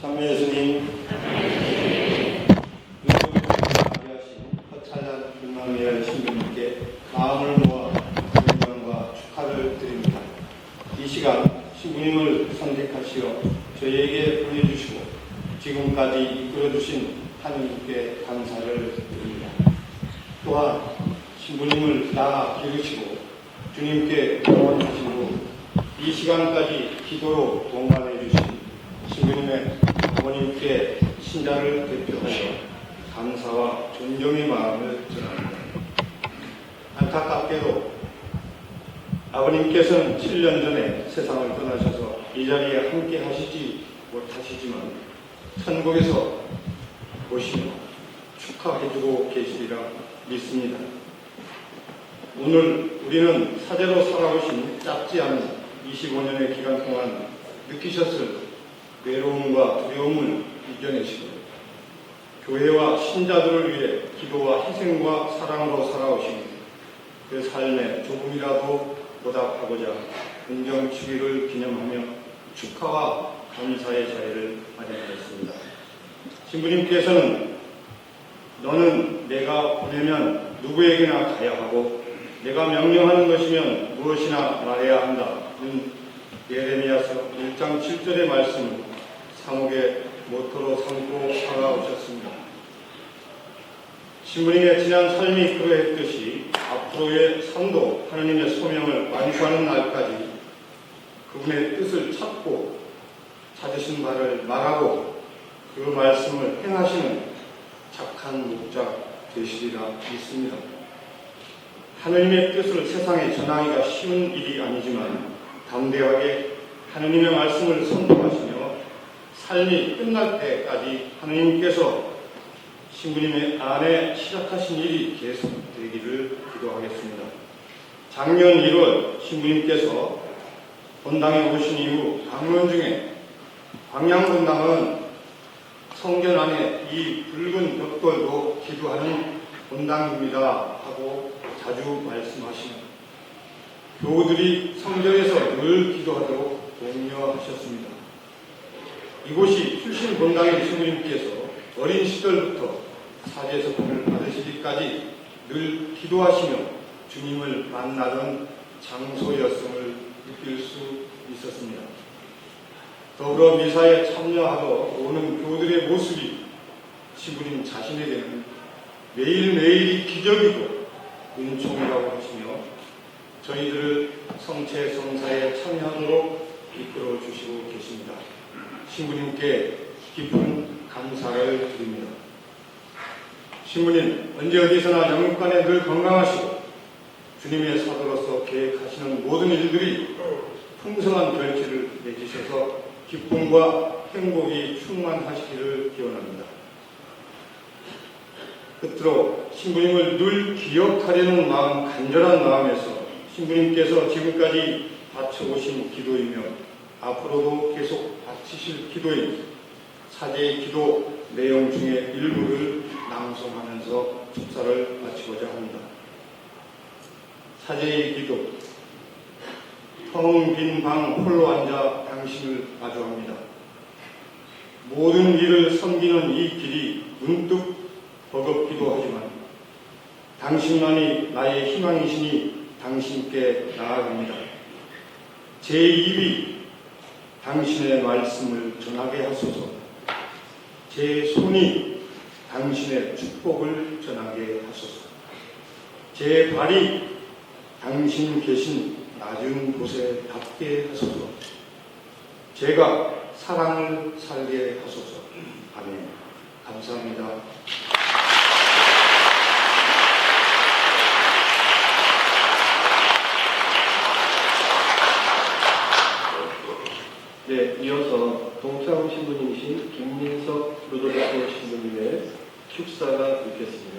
참여 예수님, 하신 허찬란 임마누엘 신부님께 마음을 모아 존경과 축하를 드립니다. 이 시간 신부님을 선택하시어 저희에게 보내주시고 지금까지 이끌어주신 하느님께 감사를 드립니다. 또한 신부님을 낳아 기르시고 주님께 영원하신 후 이 시간까지 기도로 동반해 주신 신부님의 어머님께 신자를 대표하여 감사와 존경의 마음을 전합니다. 안타깝게도 아버님께서는 7년 전에 세상을 떠나셔서 이 자리에 함께 하시지 못하시지만 천국에서 보시며 축하해주고 계시리라 믿습니다. 오늘 우리는 사제로 살아오신 짧지 않은 25년의 기간 동안 느끼셨을 외로움과 두려움을 이겨내시고 교회와 신자들을 위해 기도와 희생과 사랑으로 살아오신 그 삶에 조금이라도 보답하고자 은경축일을 기념하며 축하와 감사의 자리를 마련하였습니다. 신부님께서는 너는 내가 보내면 누구에게나 가야 하고 내가 명령하는 것이면 무엇이나 말해야 한다는 예레미야서 1장 7절의 말씀을 사목의 모토로 삼고 살아오셨습니다. 신부님의 지난 삶이 그러했듯이 앞으로의 삶도 하나님의 소명을 완수하는 날까지 그분의 뜻을 찾고 찾으신 바를 말하고 그 말씀을 행하시는 착한 목자 되시리라 믿습니다. 하나님의 뜻을 세상에 전하기가 쉬운 일이 아니지만 담대하게 하나님의 말씀을 선포하시며 삶이 끝날 때까지 하나님께서 신부님의 안에 시작하신 일이 계속되기를 기도하겠습니다. 작년 1월 신부님께서 본당에 오신 이후 방문 중에 광양본당은 성전 안에 이 붉은 벽돌도 기도하는 본당입니다 하고 자주 말씀하시며 교우들이 성전에서 늘 기도하도록 독려하셨습니다. 이곳이 출신 본당의 신부님께서 어린 시절부터 사제석을 받으시기까지 늘 기도하시며 주님을 만나던 장소였음을 느낄 수 있었습니다. 더불어 미사에 참여하러 오는 교우들의 모습이 신부님 자신에게는 매일매일이 기적이고 은총이라고 하시며 저희들을 성체 성사에 참여하도록 이끌어 주시고 계십니다. 신부님께 깊은 감사를 드립니다. 신부님 언제 어디서나 영육간에 늘 건강하시고 주님의 사도로서 계획하시는 모든 일들이 풍성한 결실을 맺으셔서 기쁨과 행복이 충만하시기를 기원합니다. 끝으로 신부님을 늘 기억하려는 마음, 간절한 마음에서 신부님께서 지금까지 바쳐오신 기도이며 앞으로도 계속 바치실 기도인 사제의 기도 내용 중에 일부를 낭송하면서 축사를 마치고자 합니다. 사제의 기도. 텅 빈 방 홀로 앉아 당신을 마주합니다. 모든 일을 섬기는 이 길이 문득 버겁기도 하지만 당신만이 나의 희망이시니 당신께 나아갑니다. 제 입이 당신의 말씀을 전하게 하소서. 제 손이 당신의 축복을 전하게 하소서. 제 발이 당신 계신 낮은 곳에 닿게 하소서. 제가 사랑을 살게 하소서. 아멘. 감사합니다. 네, 이어서 동창 신부님이신 김민석 루돌프 신부님의 축사가 있겠습니다.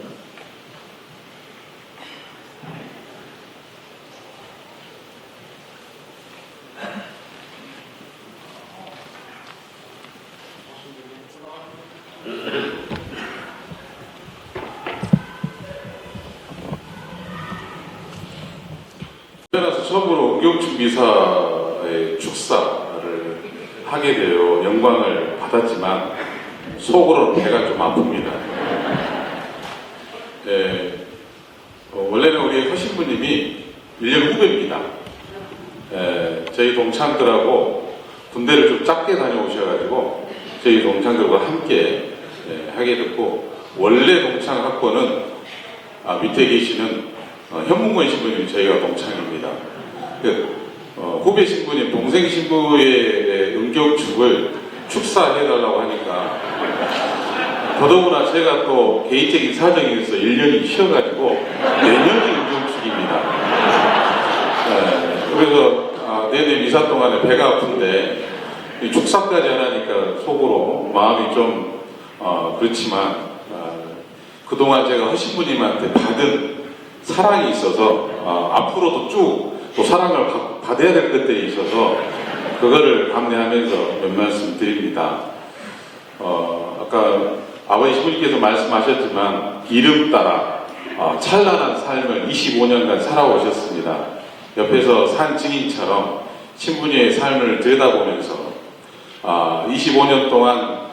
태어나서 처음으로 응경춘 미사의 축사를 하게 되어 영광을 받았지만 속으로는 배가 좀 아픕니다. 원래는 우리 허신부님이 1년 후배입니다. 저희 동창들하고 군대를 좀 작게 다녀오셔가지고 저희 동창들과 함께 하게 됐고, 원래 동창 학번은 밑에 계시는 현문권 신부님 저희가 동창입니다. 후배 신부님, 동생 신부의 응경축을 축사해달라고 하니까 더더구나 제가 또 개인적인 사정이 있어서 1년이 쉬어가지고 내년이 응경축입니다. 그래서 내내 미사 동안에 배가 아픈데 축사까지 하니까 속으로 마음이 좀 그렇지만 그동안 제가 허신부님한테 받은 사랑이 있어서 앞으로도 쭉 또 사랑을 받아야 될 것들이 있어서 그거를 감내하면서 몇 말씀 드립니다. 아까 아버지 신부님께서 말씀하셨지만 이름 따라 찬란한 삶을 25년간 살아오셨습니다. 옆에서 산 증인처럼 신부님의 삶을 들여다보면서 25년 동안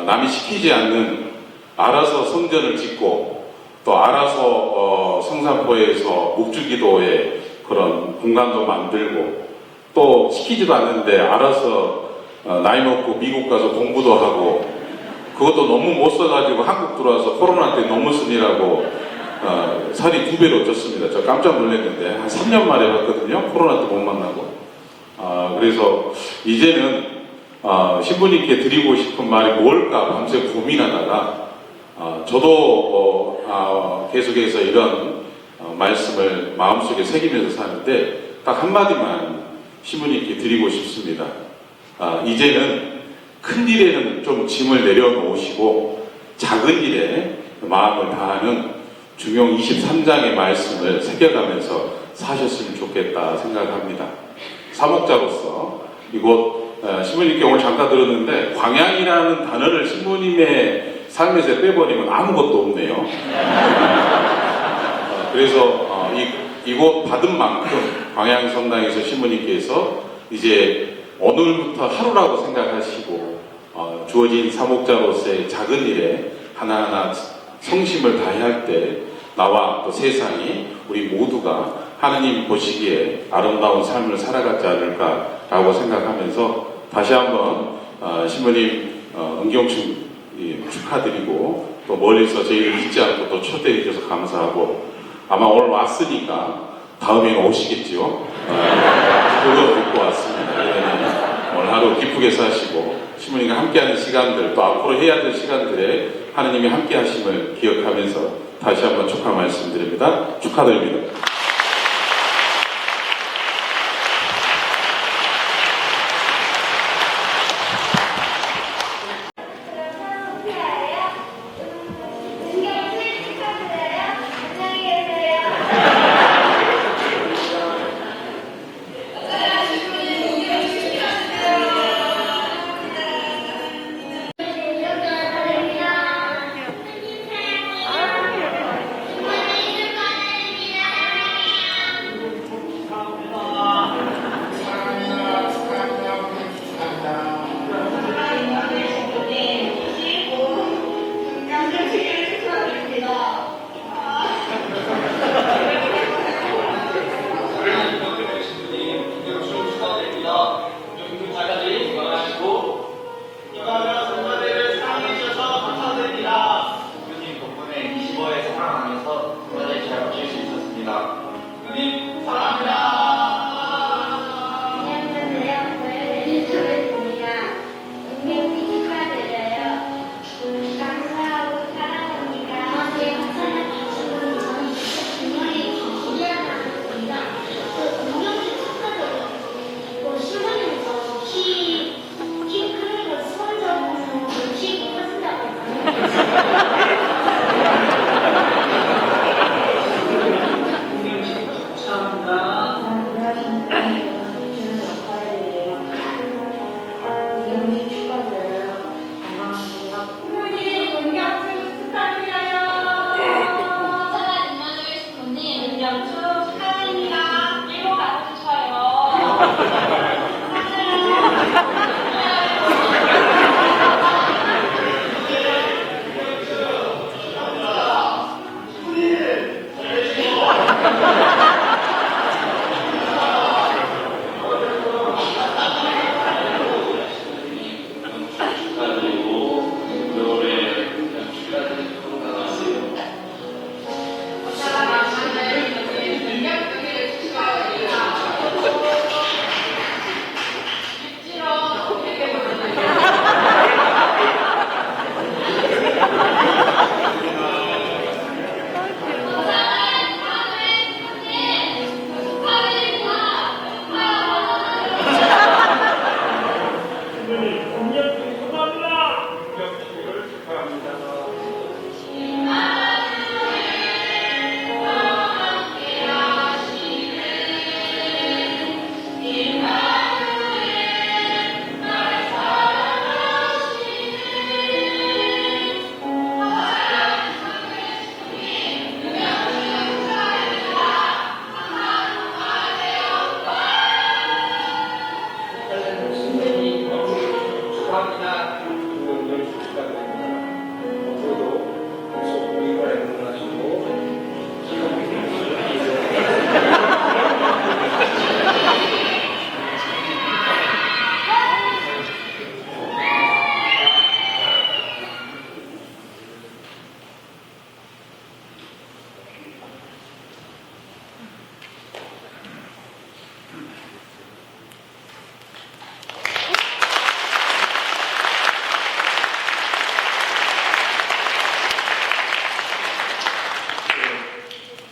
남이 시키지 않는 알아서 성전을 짓고 또 알아서 성산포에서 묵주기도에 그런 공간도 만들고 또 시키지도 않는데 알아서 나이 먹고 미국 가서 공부도 하고 그것도 너무 못 써가지고 한국 들어와서 코로나 때 너무 쓰니라고 살이 2배로 쪘습니다. 저 깜짝 놀랐는데 한 3년 만에 봤거든요. 코로나 때 못 만나고. 그래서 이제는 신부님께 드리고 싶은 말이 뭘까 밤새 고민하다가 저도 계속해서 이런 말씀을 마음속에 새기면서 사는데 딱 한마디만 신부님께 드리고 싶습니다. 이제는 큰 일에는 좀 짐을 내려놓으시고 작은 일에 마음을 다하는 중용 23장의 말씀을 새겨가면서 사셨으면 좋겠다 생각합니다. 사목자로서 이곳 신부님께 오늘 잠깐 들었는데 광양이라는 단어를 신부님의 삶에서 빼버리면 아무것도 없네요. 그래서 이곳 받은 만큼 광양성당에서 신부님께서 이제 오늘부터 하루라고 생각하시고 주어진 사목자로서의 작은 일에 하나하나 성심을 다해야 할 때 나와 또 세상이 우리 모두가 하느님 보시기에 아름다운 삶을 살아가지 않을까라고 생각하면서 다시 한번 신부님 응경축 축하드리고 또 멀리서 저희를 잊지 않고 또 초대해 주셔서 감사하고 아마 오늘 왔으니까 다음에는 오시겠죠. 그거 듣고 왔습니다. 오늘 하루 기쁘게 사시고 신부님과 함께하는 시간들 또 앞으로 해야 될 시간들에 하느님이 함께 하심을 기억하면서 다시 한번 축하 말씀드립니다. 축하드립니다.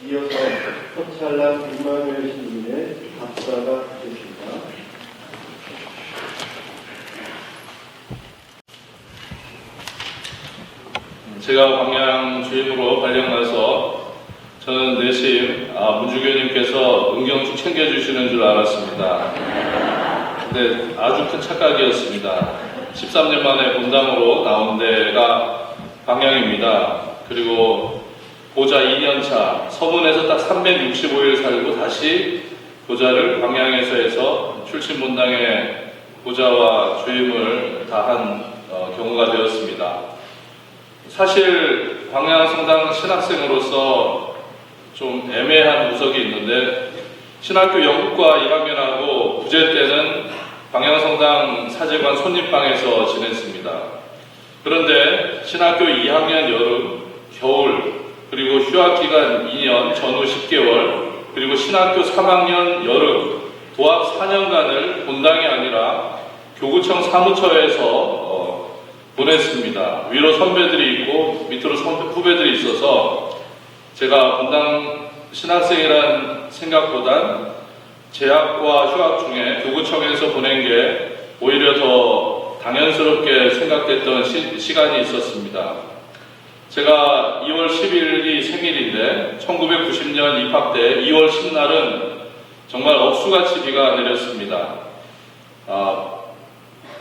이어서 서찰남 임마누엘 신부님의 답사가 되겠습니다. 제가 광양 주임으로 발령나서 저는 내심 문주교님께서 은경축 챙겨주시는 줄 알았습니다. 근데 아주 큰 착각이었습니다. 13년 만에 본당으로 나온 데가 광양입니다. 그리고 보좌 2년차, 서문에서 딱 365일 살고 다시 보좌를 광양에서 해서 출신 본당의 보좌와 주임을 다한 경우가 되었습니다. 사실 광양성당 신학생으로서 좀 애매한 구석이 있는데 신학교 영국과 1학년하고 부재 때는 광양성당 사제관 손님방에서 지냈습니다. 그런데 신학교 2학년 여름, 겨울, 그리고 휴학기간 2년, 전후 10개월, 그리고 신학교 3학년 여름, 도합 4년간을 본당이 아니라 교구청 사무처에서 보냈습니다. 위로 선배들이 있고 밑으로 후배들이 있어서 제가 본당 신학생이란 생각보단 재학과 휴학 중에 교구청에서 보낸 게 오히려 더 당연스럽게 생각됐던 시간이 있었습니다. 제가 2월 10일이 생일인데 1990년 입학 때 2월 10날은 정말 억수같이 비가 내렸습니다.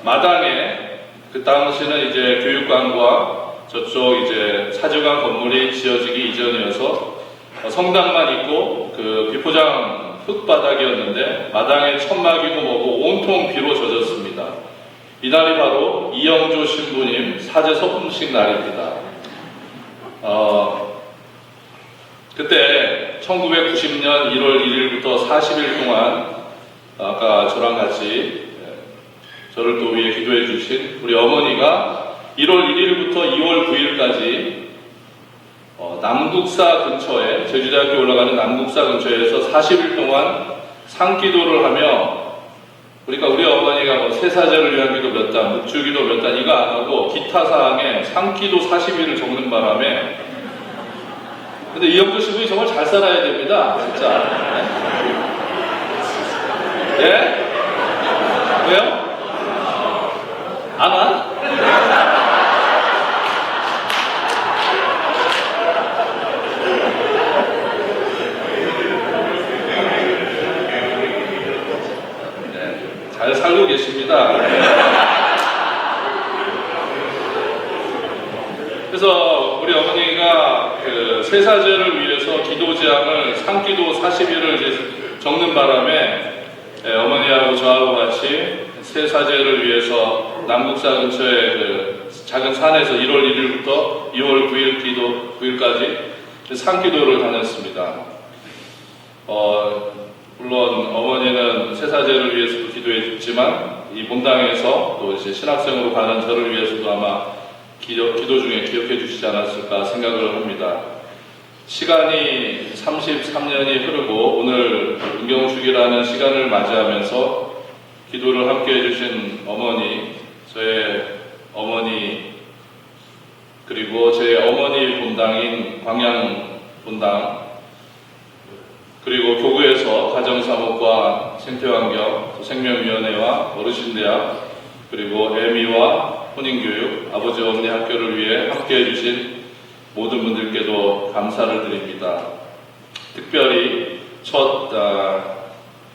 마당에 그 당시는 이제 교육관과 저쪽 이제 사제관 건물이 지어지기 이전이어서 성당만 있고 그 비포장 흙바닥이었는데 마당에 천막이고 뭐고 온통 비로 젖었습니다. 이날이 바로 이영조 신부님 사제 서품식 날입니다. 그때 1990년 1월 1일부터 40일 동안 아까 저랑 같이 저를 또 위해 기도해 주신 우리 어머니가 1월 1일부터 2월 9일까지 남국사 근처에 제주대학교 올라가는 남국사 근처에서 40일 동안 상기도를 하며 그러니까 우리 어머니가 뭐 세사제를 위한 기도 몇 단, 묵주기도 몇 단 이거 안 하고 기타 사항에 상기도 40일을 적는 바람에 근데 이영조 신부님 정말 잘 살아야 됩니다. 진짜. 네? 예? 왜요? 안 와? 앞서 우리 어머니가 그 세사제를 위해서 기도 제함을 산기도 40일을 이제 적는 바람에 어머니하고 저하고 같이 세사제를 위해서 남국사 근처의 그 작은 산에서 1월 1일부터 2월 9일까지 산기도를 다녔습니다. 물론 어머니는 세사제를 위해서도 기도했지만 이 본당에서 또 이제 신학생으로 가는 저를 위해서도 아마 기도 중에 기억해 주시지 않았을까 생각을 합니다. 시간이 33년이 흐르고 오늘 은경축이라는 시간을 맞이하면서 기도를 함께 해주신 어머니, 저의 어머니, 그리고 제 어머니 본당인 광양 본당, 그리고 교구에서 가정사목과 생태환경, 생명위원회와 어르신대학, 그리고 애미와 혼인교육, 아버지 어머니 학교를 위해 함께 해주신 모든 분들께도 감사를 드립니다. 특별히 첫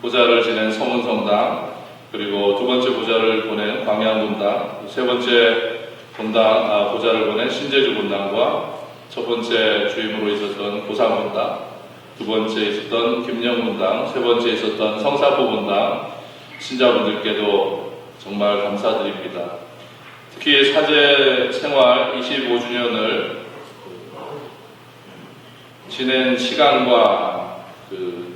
보좌를 지낸 서문성당, 그리고 두 번째 보좌를 보낸 광양본당, 세 번째 보좌를 보낸 신제주 본당과 첫 번째 주임으로 있었던 고상본당, 두 번째 있었던 김영본당, 세 번째 있었던 성사포본당 신자분들께도 정말 감사드립니다. 특히 사제 생활 25주년을 지낸 시간과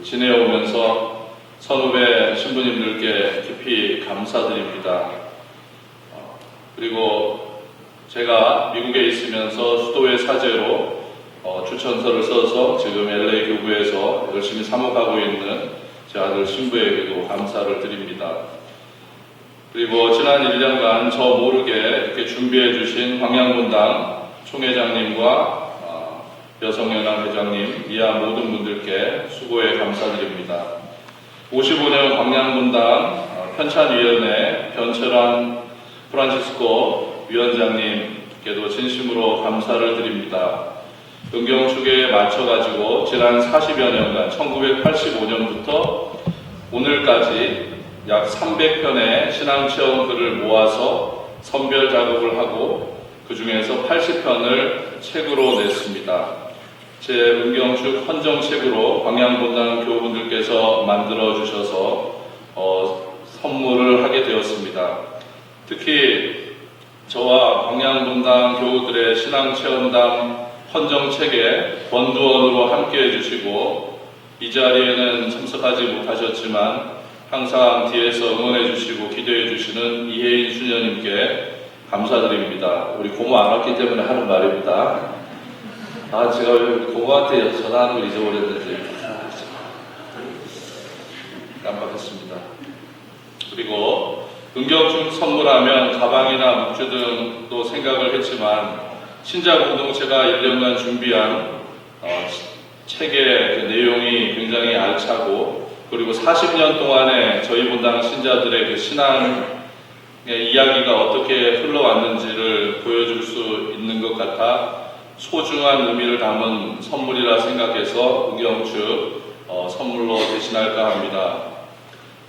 지내오면서 선후배 신부님들께 깊이 감사드립니다. 그리고 제가 미국에 있으면서 수도의 사제로 추천서를 써서 지금 LA 교구에서 열심히 사목하고 있는 제 아들 신부에게도 감사를 드립니다. 그리고 지난 1년간 저 모르게 이렇게 준비해 주신 광양본당 총회장님과 여성연합 회장님, 이하 모든 분들께 수고에 감사드립니다. 55년 광양본당 편찬위원회 변철환 프란치스코 위원장님께도 진심으로 감사를 드립니다. 은경축에 맞춰가지고 지난 40여 년간 1985년부터 오늘까지 약 300편의 신앙체험 글을 모아서 선별 작업을 하고 그 중에서 80편을 책으로 냈습니다. 제 은경축 헌정책으로 광양본당 교우분들께서 만들어 주셔서 선물을 하게 되었습니다. 특히 저와 광양본당 교우들의 신앙체험담 헌정책에 권두원으로 함께 해주시고 이 자리에는 참석하지 못하셨지만 항상 뒤에서 응원해 주시고 기도해 주시는 이혜인 수녀님께 감사드립니다. 우리 고모 안 왔기 때문에 하는 말입니다. 제가 왜 고모한테 전화하는 걸 잊어버렸는지 깜빡했습니다. 그리고 은경축 선물하면 가방이나 묵주 등도 생각을 했지만 신자 공동체가 1년간 준비한 책의 그 내용이 굉장히 알차고 그리고 40년 동안에 저희 본당 신자들의 그 신앙의 이야기가 어떻게 흘러왔는지를 보여줄 수 있는 것 같아 소중한 의미를 담은 선물이라 생각해서 은경축 선물로 대신할까 합니다.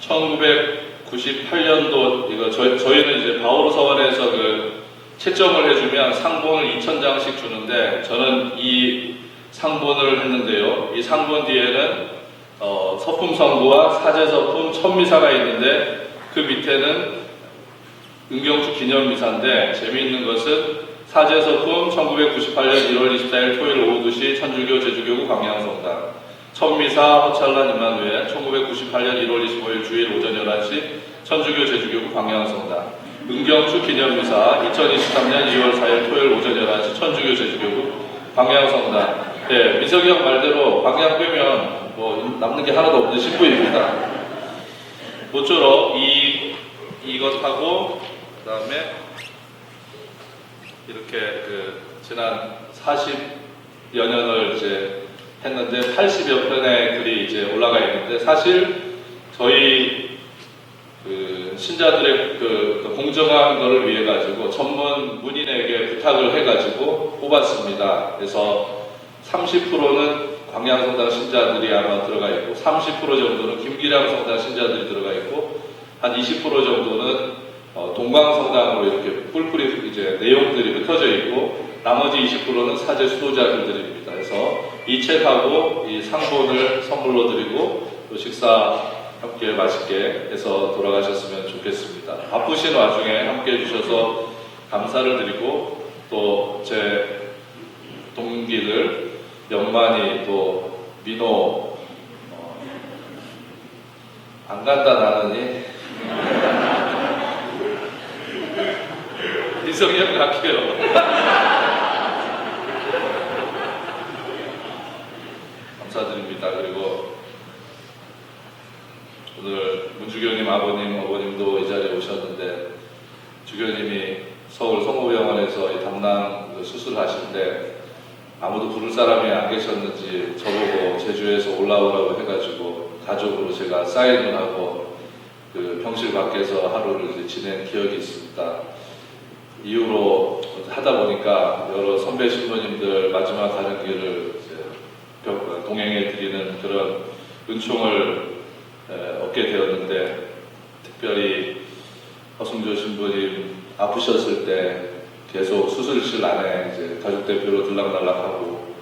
1998년도 저희는 이제 바오로 서원에서 그 채점을 해주면 상본을 2,000장씩 주는데 저는 이 상본을 했는데요. 이 상본 뒤에는 서품 성구와 사제서품 천미사가 있는데 그 밑에는 은경축 기념미사인데 재미있는 것은 사제서품 1998년 1월 24일 토요일 오후 2시 천주교 제주교구 광양성당, 천미사 허찰란 임마누엘 1998년 1월 25일 주일 오전 11시 천주교 제주교구 광양성당, 은경축 기념미사 2023년 2월 4일 토요일 오전 11시 천주교 제주교구 광양성당. 네, 미석이 형 말대로 광양 빼면 뭐 남는 게 하나도 없는 신부입니다. 모쪼록 이것하고 그다음에 이렇게 지난 40여 년을 이제 했는데 80여 편의 글이 이제 올라가 있는데 사실 저희 신자들의 공정한 거를 위해 가지고 전문 문인에게 부탁을 해가지고 뽑았습니다. 그래서 30%는 광양성당 신자들이 아마 들어가 있고 30% 정도는 김기량 성당 신자들이 들어가 있고 한 20% 정도는 동광성당으로 이렇게 뿔뿔이 이제 내용들이 흩어져 있고 나머지 20%는 사제 수도자들입니다. 그래서 이 책하고 이 상본을 선물로 드리고 또 식사 함께 맛있게 해서 돌아가셨으면 좋겠습니다. 바쁘신 와중에 함께 해주셔서 감사를 드리고 또 제 동기들 영만이 또 민호 안 간다 나느니 이성형 갈게요. 감사드립니다. 그리고 오늘 문주교님 아버님, 어머님도 이 자리에 오셨는데 주교님이 서울 성모병원에서 이 담낭 수술하신데 아무도 부를 사람이 안 계셨는지 저보고 제주에서 올라오라고 해가지고 가족으로 제가 사인을 하고 그 병실 밖에서 하루를 이제 지낸 기억이 있습니다. 이후로 하다 보니까 여러 선배 신부님들 마지막 가는 길을 이제 동행해 드리는 그런 은총을 얻게 되었는데 특별히 허승조 신부님 아프셨을 때 계속 수술실 안에 이제 가족 대표로 들락날락하고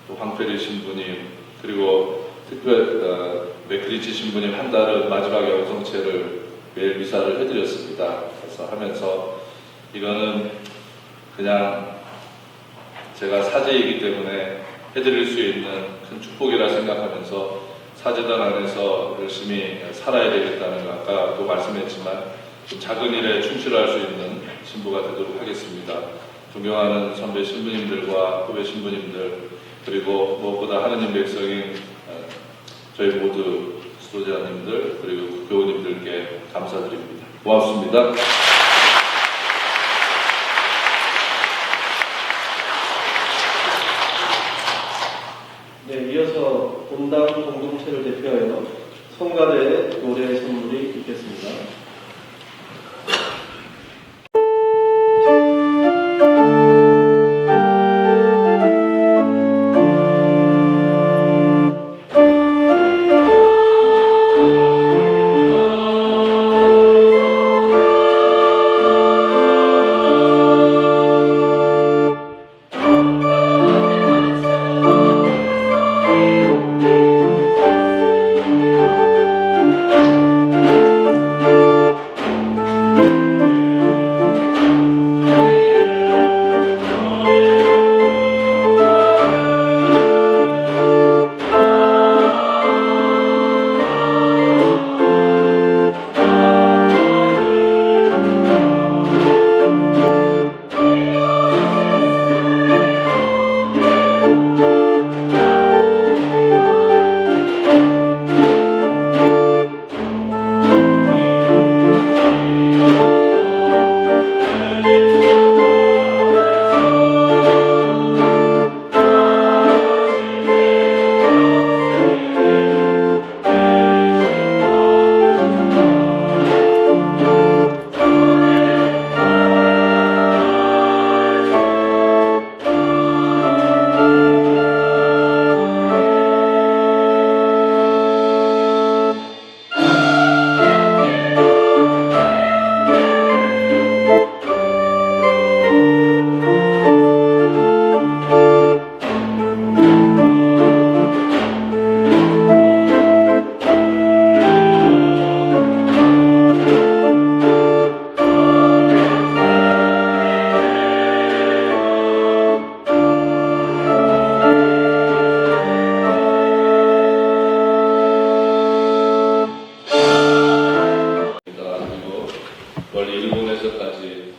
또 황페리 신부님 그리고 특별 맥크리치 신부님 한 달은 마지막 영성체를 매일 미사를 해드렸습니다. 그래서 하면서 이거는 그냥 제가 사제이기 때문에 해드릴 수 있는 큰 축복이라 생각하면서 사제단 안에서 열심히 살아야 되겠다는 거 아까도 말씀했지만 좀 작은 일에 충실할 수 있는 신부가 되도록 하겠습니다. 존경하는 선배 신부님들과 후배 신부님들 그리고 무엇보다 하느님 백성인 저희 모두 수도자님들 그리고 교우님들께 감사드립니다. 고맙습니다. 네, 이어서 본당 공동체를 대표하여 성가대 노래 선물이 있겠습니다. 멀리 일본에서까지